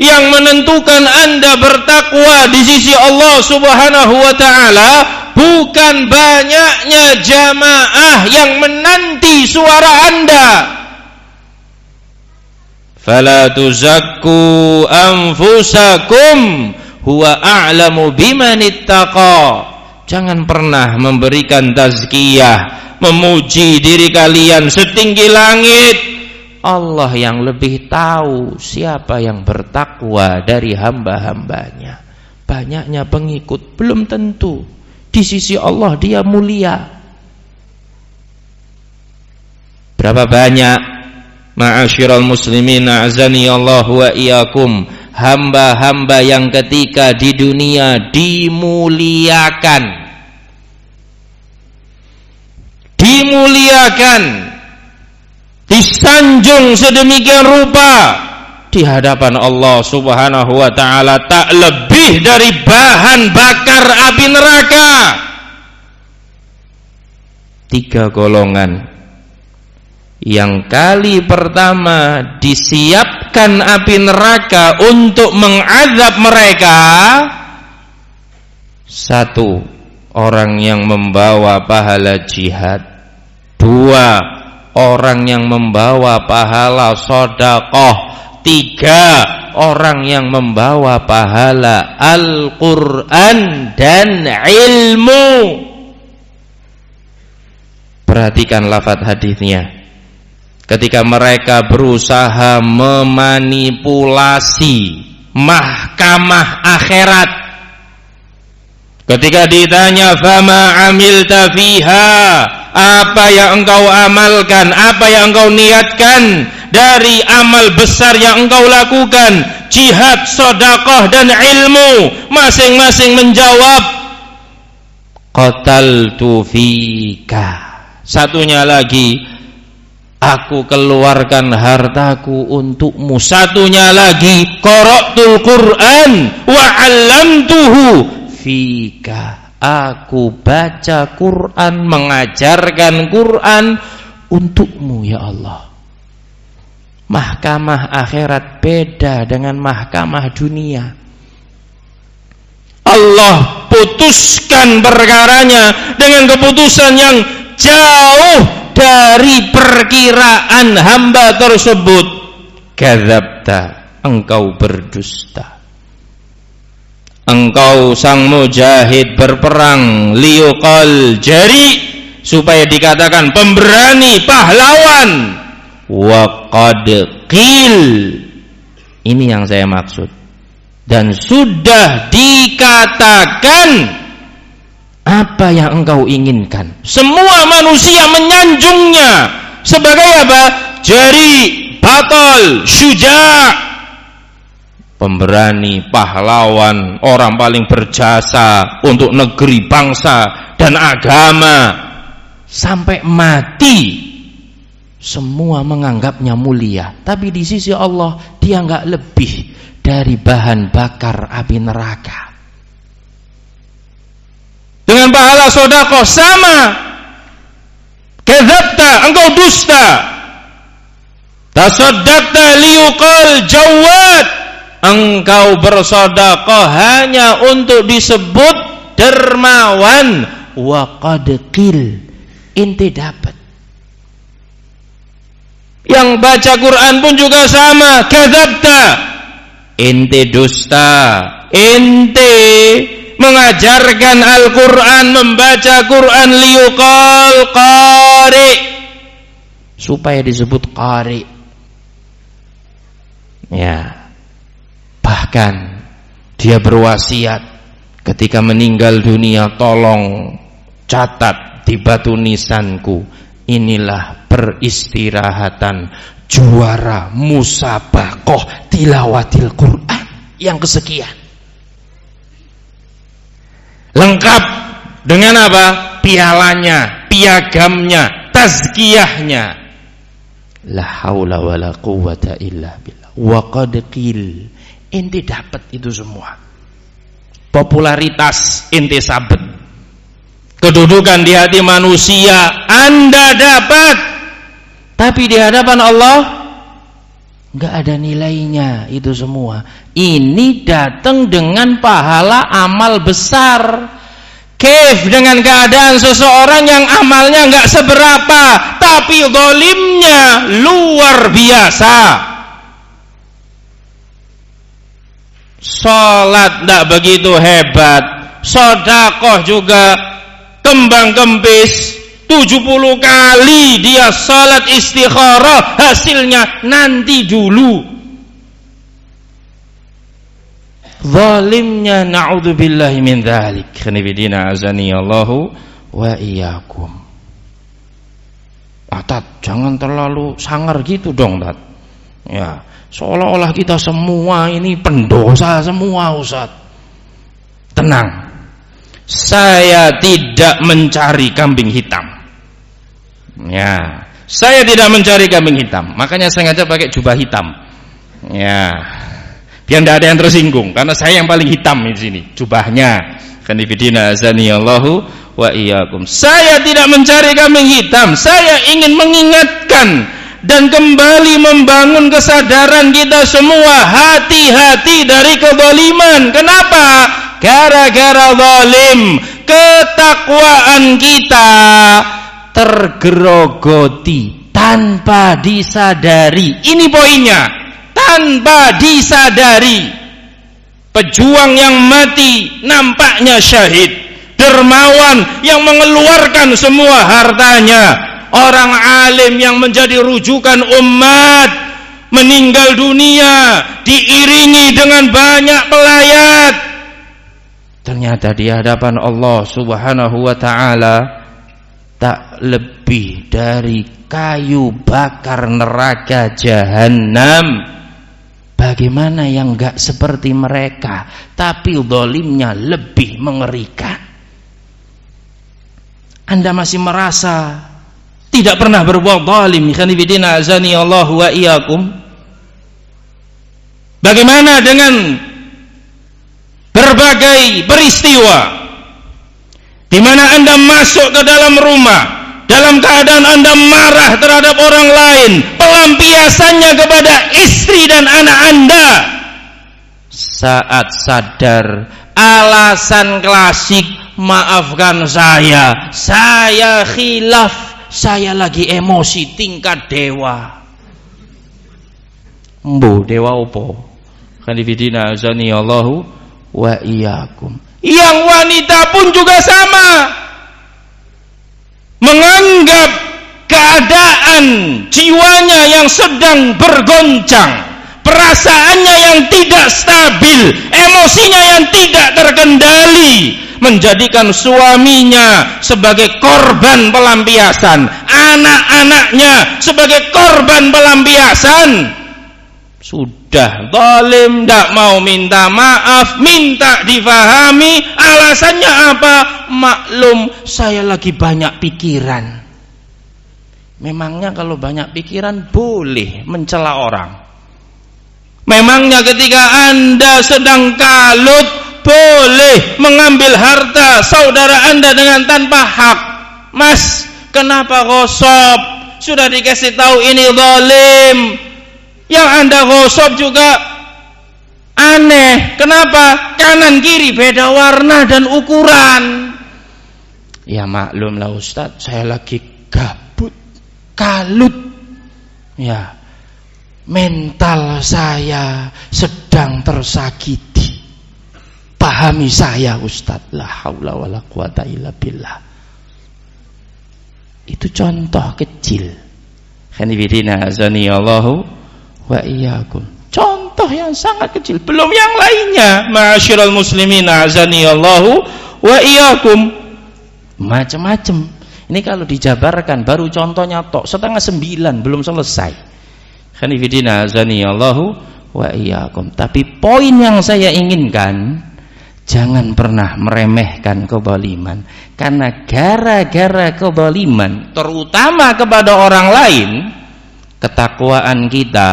Yang menentukan Anda bertakwa di sisi Allah Subhanahu wa ta'ala bukan banyaknya jamaah yang menanti suara Anda. Fala tuzakku anfusakum huwa a'lamu biman ittaqa. Jangan pernah memberikan tazkiyah, memuji diri kalian setinggi langit. Allah yang lebih tahu siapa yang bertakwa dari hamba-hambanya. Banyaknya pengikut belum tentu di sisi Allah dia mulia. Berapa banyak ma'asyiral muslimin a'zani Allah wa iyyakum, hamba-hamba yang ketika di dunia dimuliakan, disanjung sedemikian rupa di hadapan Allah Subhanahu wa ta'ala, tak lebih dari bahan bakar api neraka. 3 golongan. Yang kali pertama disiapkan api neraka untuk mengazab mereka. 1, orang yang membawa pahala jihad. 2, orang yang membawa pahala sedekah. 3, orang yang membawa pahala Al-Quran dan ilmu. Perhatikan lafaz hadisnya. Ketika mereka berusaha memanipulasi mahkamah akhirat, ketika ditanya fama amilta fiha, apa yang engkau amalkan, apa yang engkau niatkan dari amal besar yang engkau lakukan, jihad, sedekah dan ilmu, masing-masing menjawab qataltu fika. Satunya lagi, aku keluarkan hartaku untukmu. Satunya lagi, qara'tul Qur'an wa 'allamtuhu fika. Aku baca Quran, mengajarkan Quran untukmu ya Allah. Mahkamah akhirat beda dengan mahkamah dunia. Allah putuskan perkaranya dengan keputusan yang jauh dari perkiraan hamba tersebut. Kadzabta, engkau berdusta. Engkau sang mujahid berperang liyuqal jari, supaya dikatakan pemberani, pahlawan. Wa qad qil, ini yang saya maksud. Dan sudah dikatakan apa yang engkau inginkan. Semua manusia menyanjungnya sebagai apa? Jari, batal, syuja', pemberani, pahlawan, orang paling berjasa untuk negeri, bangsa dan agama. Sampai mati semua menganggapnya mulia, tapi di sisi Allah dia enggak lebih dari bahan bakar api neraka. Dengan pahala sedekah sama. Kadzabta, engkau dusta. Tasaddaqta liyuqal jawad, engkau bersedekah hanya untuk disebut dermawan. Wa qad qil, ente dapat. Yang baca Quran pun juga sama. Kadzabta, ente dusta. Ente mengajarkan Al-Quran, membaca Quran liyuqal qari, supaya disebut qari. Ya, bahkan dia berwasiat ketika meninggal dunia, tolong catat di batu nisanku, inilah peristirahatan juara musabaqah tilawatil Quran yang kesekian. Lengkap dengan apa? Pialanya, piagamnya, tazkiyahnya. La haula wala quwwata illa billah. Wa qad qil, ente dapat itu semua. Popularitas ente sabet. Kedudukan di hati manusia Anda dapat, tapi di hadapan Allah nggak ada nilainya itu semua. Ini datang dengan pahala amal besar. Kif dengan keadaan seseorang yang amalnya nggak seberapa, tapi zalimnya luar biasa. Salat nggak begitu hebat, sedekah juga kembang kempis. 70 kali dia salat istikharah, hasilnya nanti dulu. Zalimnya na'udzubillahi min dzalik. Khanifidina azani Allahu wa iyyakum. Tat, jangan terlalu sangar gitu dong, Tat. Ya, seolah-olah kita semua ini pendosa semua, Ustaz. Tenang. Saya tidak mencari kambing hitam. Ya, saya tidak mencari kambing hitam. Makanya saya ngajak pakai jubah hitam. Ya, biar tidak ada yang tersinggung. Karena saya yang paling hitam di sini, jubahnya. Khanifidina azani Allahu wa iyyakum. Saya tidak mencari kambing hitam. Saya ingin mengingatkan dan kembali membangun kesadaran kita semua. Hati-hati dari kezaliman. Kenapa? Gara-gara zalim, ketakwaan kita tergerogoti tanpa disadari. Ini poinnya, tanpa disadari. Pejuang yang mati nampaknya syahid, dermawan yang mengeluarkan semua hartanya, orang alim yang menjadi rujukan umat meninggal dunia diiringi dengan banyak pelayat. Ternyata di hadapan Allah Subhanahu wa ta'ala tak lebih dari kayu bakar neraka jahanam. Bagaimana yang enggak seperti mereka, tapi zalimnya lebih mengerikan. Anda masih merasa tidak pernah berbuat zalim? Khanifidina azani Allah wa iyyakum. Bagaimana dengan berbagai peristiwa di mana Anda masuk ke dalam rumah dalam keadaan Anda marah terhadap orang lain, pelampiasannya kepada istri dan anak Anda. Saat sadar, alasan klasik, maafkan saya khilaf, saya lagi emosi tingkat dewa. Mbu dewa opo? Khanifidina azani Allahu wa iyyakum. Yang wanita pun juga sama, menganggap keadaan jiwanya yang sedang bergoncang, perasaannya yang tidak stabil, emosinya yang tidak terkendali, menjadikan suaminya sebagai korban pelampiasan, anak-anaknya sebagai korban pelampiasan. Sudah zalim, tidak mau minta maaf, minta difahami. Alasannya apa? Maklum, saya lagi banyak pikiran. Memangnya kalau banyak pikiran boleh mencela orang? Memangnya ketika Anda sedang kalut boleh mengambil harta saudara Anda dengan tanpa hak? Mas, kenapa gosop? Sudah dikasih tahu ini zalim. Yang Anda gosop juga aneh. Kenapa? Kanan kiri beda warna dan ukuran. Ya maklumlah Ustaz, saya lagi gabut, kalut. Ya, mental saya sedang tersakiti. Pahami saya Ustaz. La haula wala quwata illa billah. Itu contoh kecil. Khanifidina azani Allahu wa iyyakum. Contoh yang sangat kecil, belum yang lainnya. Ma'asyiral muslimin azani Allahu wa iyyakum. Macam-macam. Ini kalau dijabarkan baru contohnya tok 8:30 belum selesai. Khanifidina azani Allahu wa iyyakum. Tapi poin yang saya inginkan, jangan pernah meremehkan kezaliman, karena gara-gara kezaliman terutama kepada orang lain, ketakwaan kita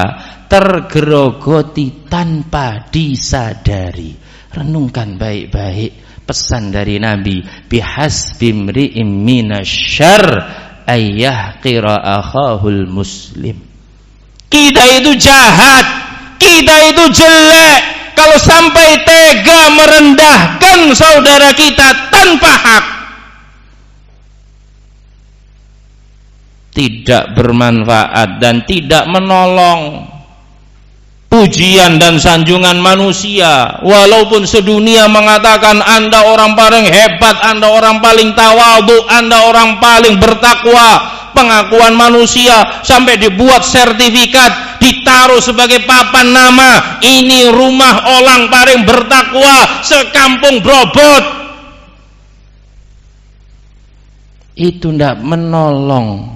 tergerogoti tanpa disadari. Renungkan baik-baik, pesan dari Nabi, bihasbimri'im minasyarr ayyahqira akhahul muslim. Kita itu jahat, kita itu jelek kalau sampai tega merendahkan saudara kita tanpa hak. Tidak bermanfaat dan tidak menolong. Pujian dan sanjungan manusia, walaupun sedunia mengatakan Anda orang paling hebat, Anda orang paling tawadhu, Anda orang paling bertakwa, pengakuan manusia sampai dibuat sertifikat, ditaruh sebagai papan nama, ini rumah orang paling bertakwa sekampung Brobot. Itu tidak menolong.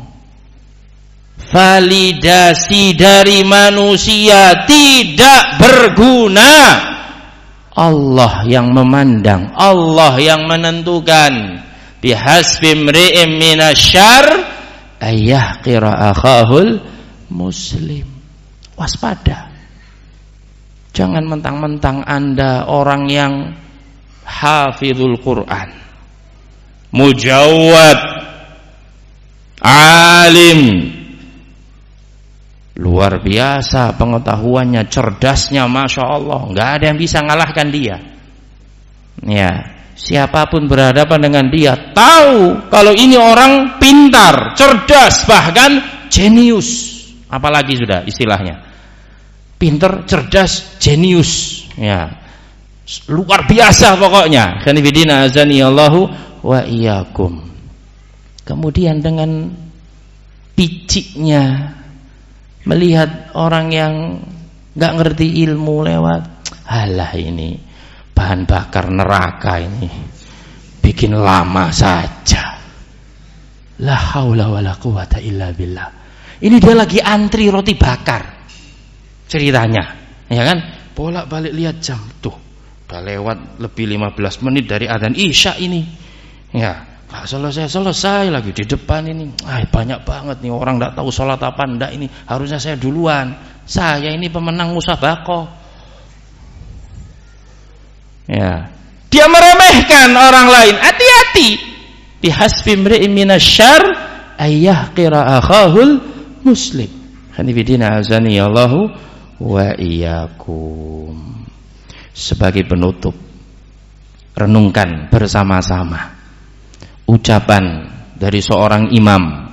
Validasi dari manusia tidak berguna. Allah yang memandang, Allah yang menentukan. Bihasbimri'im minasyarr ayyahqira akhahul muslim. Waspada. Jangan mentang-mentang Anda orang yang hafizul Quran, mujawwad, alim, luar biasa pengetahuannya, cerdasnya, Masya Allah, nggak ada yang bisa ngalahkan dia. Ya, siapapun berhadapan dengan dia tahu kalau ini orang pintar, cerdas, bahkan jenius. Apalagi sudah istilahnya, pintar, cerdas, jenius. Ya, luar biasa pokoknya. Khanifidina azani Allahu wa iyyakum. Kemudian dengan piciknya melihat orang yang nggak ngerti ilmu lewat, halah ini bahan bakar neraka, ini bikin lama saja. La haula wala quwata illa billah. Ini dia lagi antri roti bakar ceritanya, ya kan? Bolak-balik lihat jam, tuh udah lewat lebih 15 menit dari adzan Isya ini. Ya, gak selesai lagi di depan ini. Banyak banget nih orang gak tahu sholat apa enggak ini. Harusnya saya duluan. Saya ini pemenang musabaqah. Ya, dia meremehkan orang lain. Hati-hati. Bihasbimri'im minasyarr ayyahqira akhahul muslim. Hanifidina azani Allahu wa iyyakum. Sebagai penutup, renungkan bersama-sama ucapan dari seorang imam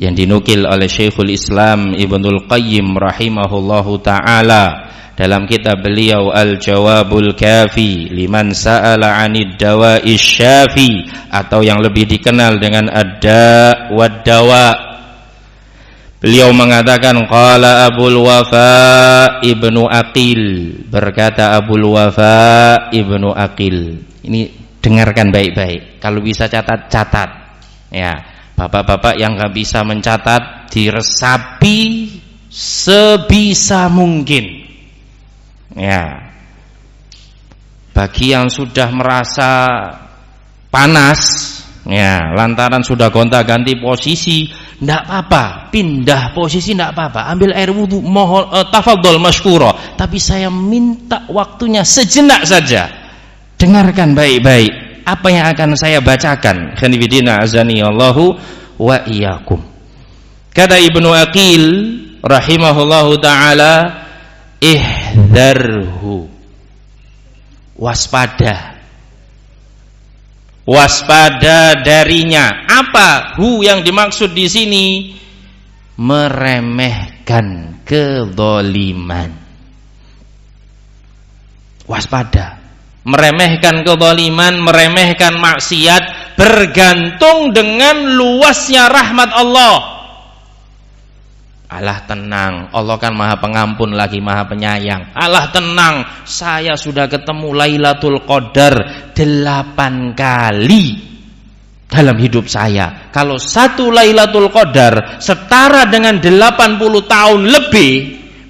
yang dinukil oleh Syekhul Islam Ibnul Qayyim rahimahullahu ta'ala dalam kitab beliau Al-Jawabul Kafi liman sa'ala 'anid dawa'i syafi, atau yang lebih dikenal dengan ad-da' wad-dawa. Beliau mengatakan, qala Abul Wafa Ibnu Aqil, berkata Abul Wafa Ibnu Aqil. Ini dengarkan baik-baik, kalau bisa catat. Ya, bapak-bapak yang gak bisa mencatat diresapi sebisa mungkin. Ya, bagi yang sudah merasa panas, ya, lantaran sudah gonta-ganti posisi, ndak apa-apa, pindah posisi ndak apa-apa, ambil air wudu, mohon tafadhol masykura, tapi saya minta waktunya sejenak saja. Dengarkan baik-baik apa yang akan saya bacakan. Khanifidina azani Allahu wa iyyakum. Kata Ibnu Aqil rahimahullahu ta'ala, ihdzarhu, waspada darinya. Apa hu yang dimaksud di sini? Meremehkan kezaliman. Waspada, meremehkan kezaliman, meremehkan maksiat, bergantung dengan luasnya rahmat Allah. Allah tenang, Allah kan maha pengampun lagi maha penyayang. Allah tenang, saya sudah ketemu Lailatul Qadar 8 kali dalam hidup saya. Kalau satu Lailatul Qadar setara dengan 80 tahun lebih,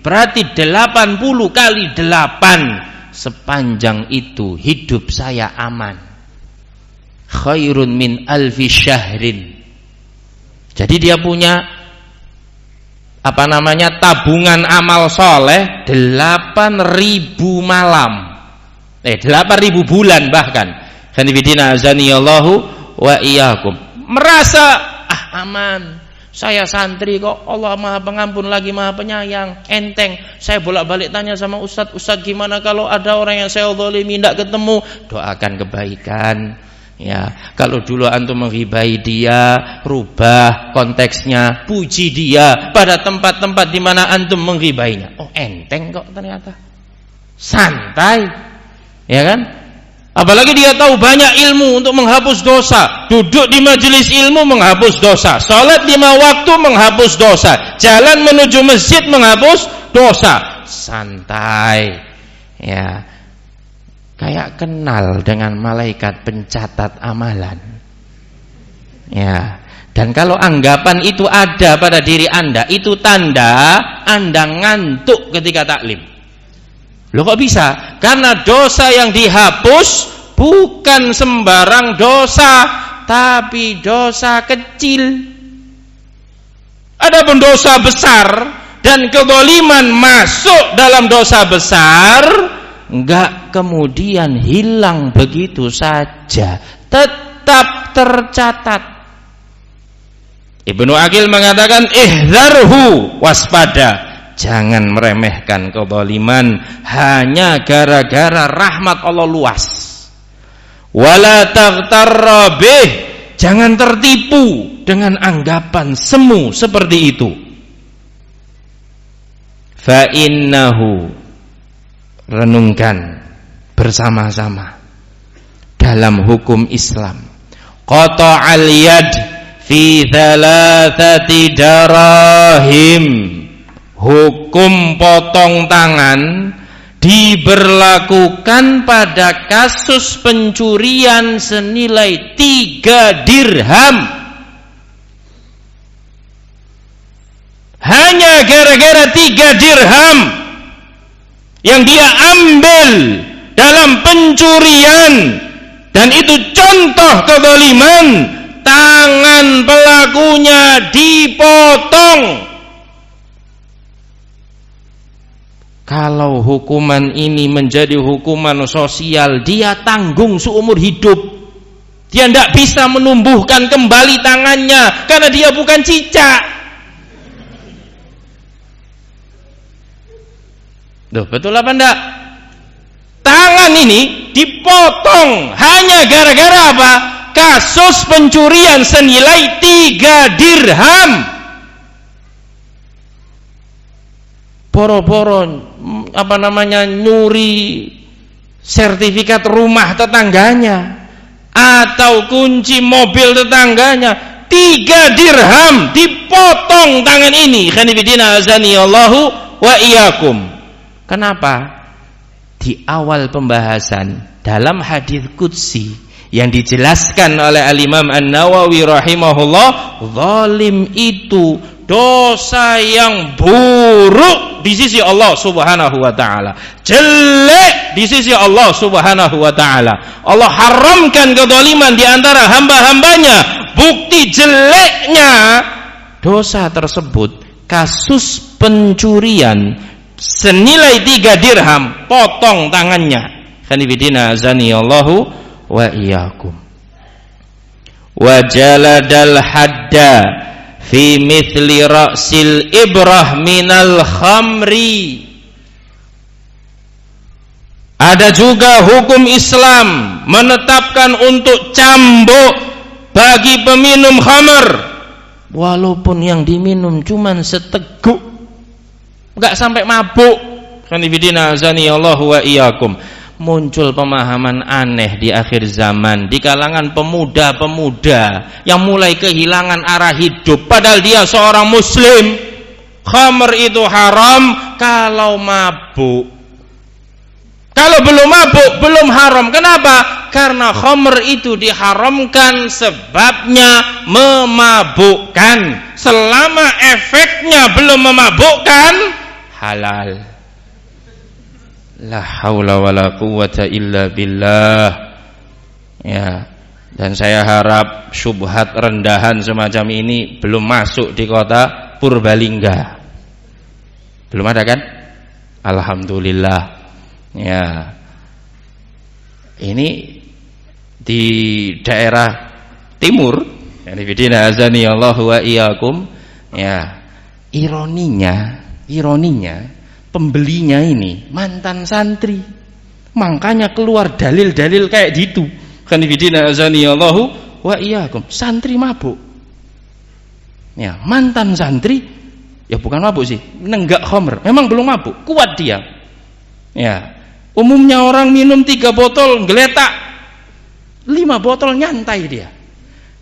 berarti 80 kali 8. Sepanjang itu hidup saya aman. Khairun min alfi syahrin. Jadi dia punya tabungan amal soleh 8.000 malam, 8.000 bulan bahkan. Khanifidina azaniyallahu wa iyyakum. Merasa aman, saya santri kok, Allah Maha Pengampun lagi Maha Penyayang, enteng. Saya bolak-balik tanya sama Ustadz gimana kalau ada orang yang saya zalimi tidak ketemu? Doakan kebaikan. Ya, kalau dulu antum menghibai dia, rubah konteksnya, puji dia pada tempat-tempat di mana antum menghibainya. Oh, enteng kok ternyata. Santai. Ya kan? Apalagi dia tahu banyak ilmu untuk menghapus dosa. Duduk di majelis ilmu menghapus dosa. Salat 5 waktu menghapus dosa. Jalan menuju masjid menghapus dosa. Santai. Ya. Kayak kenal dengan malaikat pencatat amalan. Ya. Dan kalau anggapan itu ada pada diri Anda, itu tanda Anda ngantuk ketika taklim. Loh kok bisa? Karena dosa yang dihapus bukan sembarang dosa, tapi dosa kecil. Adapun dosa besar dan kezaliman masuk dalam dosa besar, enggak kemudian hilang begitu saja, tetap tercatat. Ibnu Aqil mengatakan ihdzarhu, waspada, jangan meremehkan kezaliman hanya gara-gara rahmat Allah luas. Wala taghtarra bih, jangan tertipu dengan anggapan semu seperti itu. Fa innahu, renungkan bersama-sama dalam hukum Islam. Qata'al yad fi thalathati darahim, hukum potong tangan diberlakukan pada kasus pencurian senilai 3 dirham. Hanya gara-gara 3 dirham yang dia ambil dalam pencurian, dan itu contoh kezaliman, tangan pelakunya dipotong. Kalau hukuman ini menjadi hukuman sosial, dia tanggung seumur hidup. Dia tidak bisa menumbuhkan kembali tangannya karena dia bukan cicak. Duh, betul apa enggak? Tangan ini dipotong hanya gara-gara apa? Kasus pencurian senilai 3 dirham. Boro-boro nyuri sertifikat rumah tetangganya atau kunci mobil tetangganya, 3 dirham dipotong tangan ini. Khanifidina azaniyallahu wa iyyakum. Kenapa? Di awal pembahasan dalam hadis qudsi yang dijelaskan oleh Al-Imam An-Nawawi rahimahullah, zalim itu dosa yang buruk di sisi Allah Subhanahu wa taala, jelek di sisi Allah Subhanahu wa taala. Allah haramkan kezaliman di antara hamba-hambanya. Bukti jeleknya dosa tersebut, kasus pencurian senilai 3 dirham, potong tangannya. Khanifidina azaniyallahu wa iyyakum. Wa jaladal hadda fi mithli ra'sil ibrah minal khamri. Ada juga hukum Islam menetapkan untuk cambuk bagi peminum khamr, walaupun yang diminum cuman seteguk, enggak sampai mabuk. Khanifidina azaniyallahu wa iyyakum. Muncul pemahaman aneh di akhir zaman di kalangan pemuda-pemuda yang mulai kehilangan arah hidup, padahal dia seorang muslim. Khamr itu haram kalau mabuk. Kalau belum mabuk belum haram. Kenapa? Karena khamr itu diharamkan sebabnya memabukkan. Selama efeknya belum memabukkan, halal. La haula wala quwwata illa billah. Ya, dan saya harap syubhat rendahan semacam ini belum masuk di kota Purbalingga. Belum ada kan? Alhamdulillah. Ya. Ini di daerah timur, fillah azani Allah wa iyyakum, ya, ironinya pembelinya ini mantan santri, makanya keluar dalil-dalil kayak gitu. Fillah azani Allah wa iyyakum, santri mabuk, ya, mantan santri, ya bukan mabuk sih, nenggak khamr, memang belum mabuk, kuat dia, ya. Umumnya orang minum 3 botol geletak, 5 botol nyantai dia,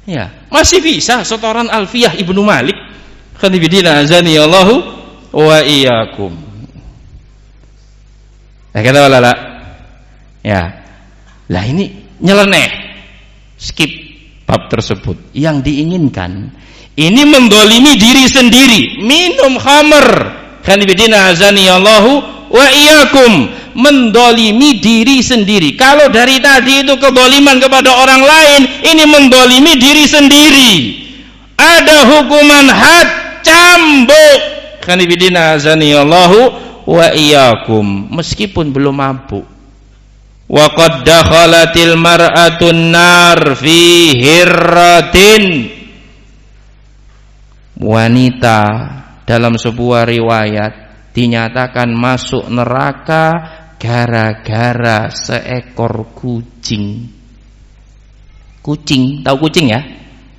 ya, masih bisa setoran Alfiyah Ibnu Malik. Khonibidina azani Allahu wa iyyakum. Nah, kata lala, ya, lah ini nyeleneh, skip bab tersebut. Yang diinginkan ini mendolimi diri sendiri, minum khamr. Khonibidina azani Allahu wa iyyakum, mendolimi diri sendiri. Kalau dari tadi itu kedoliman kepada orang lain, ini mendolimi diri sendiri. Ada hukuman had, cambuk. Khanifidina azani Allahu wa iyyakum, meskipun belum mabuk. Wa qad dakhalatil mar'atun nar fi hirratin, wanita dalam sebuah riwayat dinyatakan masuk neraka gara-gara seekor kucing. Kucing, tahu kucing ya?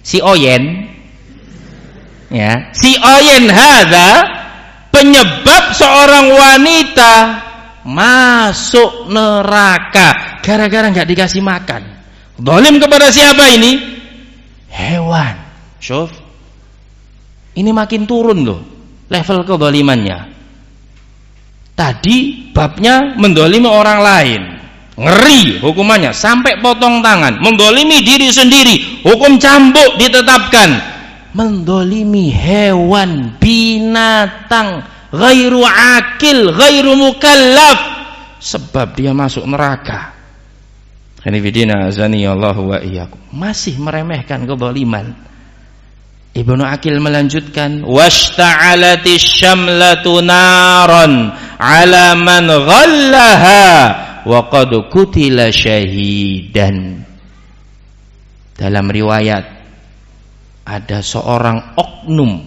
Si Oyen. Ya, si Oyen hadza penyebab seorang wanita masuk neraka gara-gara enggak dikasih makan. Zalim kepada siapa ini? Hewan. Syuf. Ini makin turun loh level kezalimannya. Tadi babnya mendolimi orang lain, ngeri hukumannya sampai potong tangan. Mendolimi diri sendiri, hukum cambuk ditetapkan. Mendolimi hewan, binatang, ghairu akil, ghairu mukallaf, sebab dia masuk neraka. Hanifidina azani Allah wa iyyakum, masih meremehkan kezaliman. Ibnu Aqil melanjutkan, washta'alatis syamlatu naran ala man ghallaha wa qad qutila syahidan. Dalam riwayat ada seorang oknum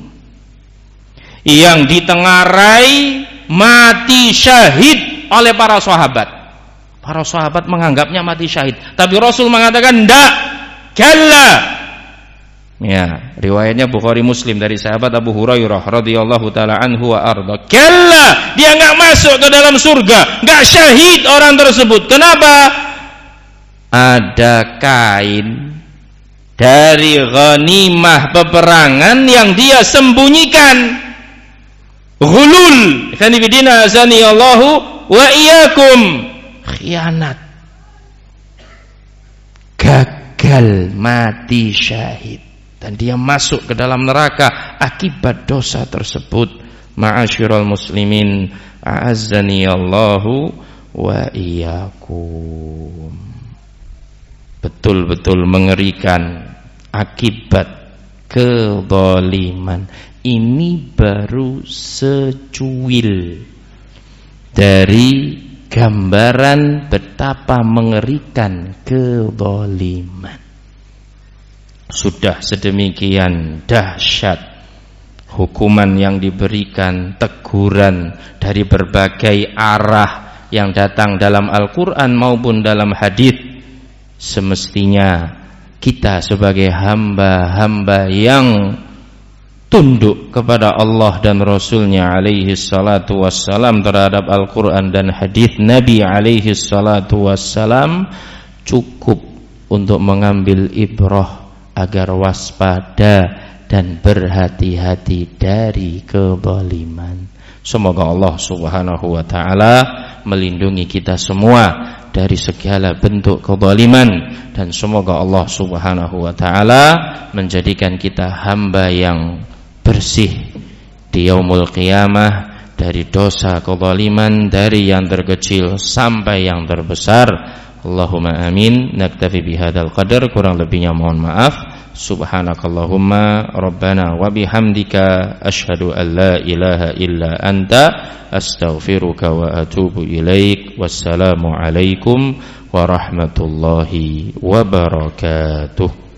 yang ditengarai mati syahid oleh para sahabat. Para sahabat menganggapnya mati syahid, tapi Rasul mengatakan ndak, kalla. Ya, riwayatnya Bukhari Muslim dari sahabat Abu Hurairah radhiyallahu taala anhu wa arda. Kalla, dia enggak masuk ke dalam surga, enggak syahid orang tersebut. Kenapa? Ada kain dari ghanimah peperangan yang dia sembunyikan. Ghulul, khanifidina azani Allahu wa iyyakum. Khianat. Gagal mati syahid, dan dia masuk ke dalam neraka akibat dosa tersebut. Ma'asyiral muslimin, a'azzani Allahu wa iyyakum. Betul-betul mengerikan akibat kezaliman. Ini baru secuil dari gambaran betapa mengerikan kezaliman. Sudah sedemikian dahsyat hukuman yang diberikan, teguran dari berbagai arah yang datang dalam Al-Quran maupun dalam hadits. Semestinya kita sebagai hamba-hamba yang tunduk kepada Allah dan Rasulnya alaihi salatu wassalam terhadap Al-Quran dan hadits Nabi alaihi salatu wassalam, cukup untuk mengambil ibrah agar waspada dan berhati-hati dari kezaliman. Semoga Allah subhanahu wa ta'ala melindungi kita semua dari segala bentuk kezaliman, dan semoga Allah subhanahu wa ta'ala menjadikan kita hamba yang bersih di yaumul qiyamah dari dosa kezaliman, dari yang terkecil sampai yang terbesar. Allahumma amin. Naktafi bihadzal qadar, kurang lebihnya mohon maaf. Subhanakallahumma rabbana wa bihamdika asyhadu an la ilaha illa anta astaghfiruka wa atubu ilaik. Wassalamu alaikum warahmatullahi wabarakatuh.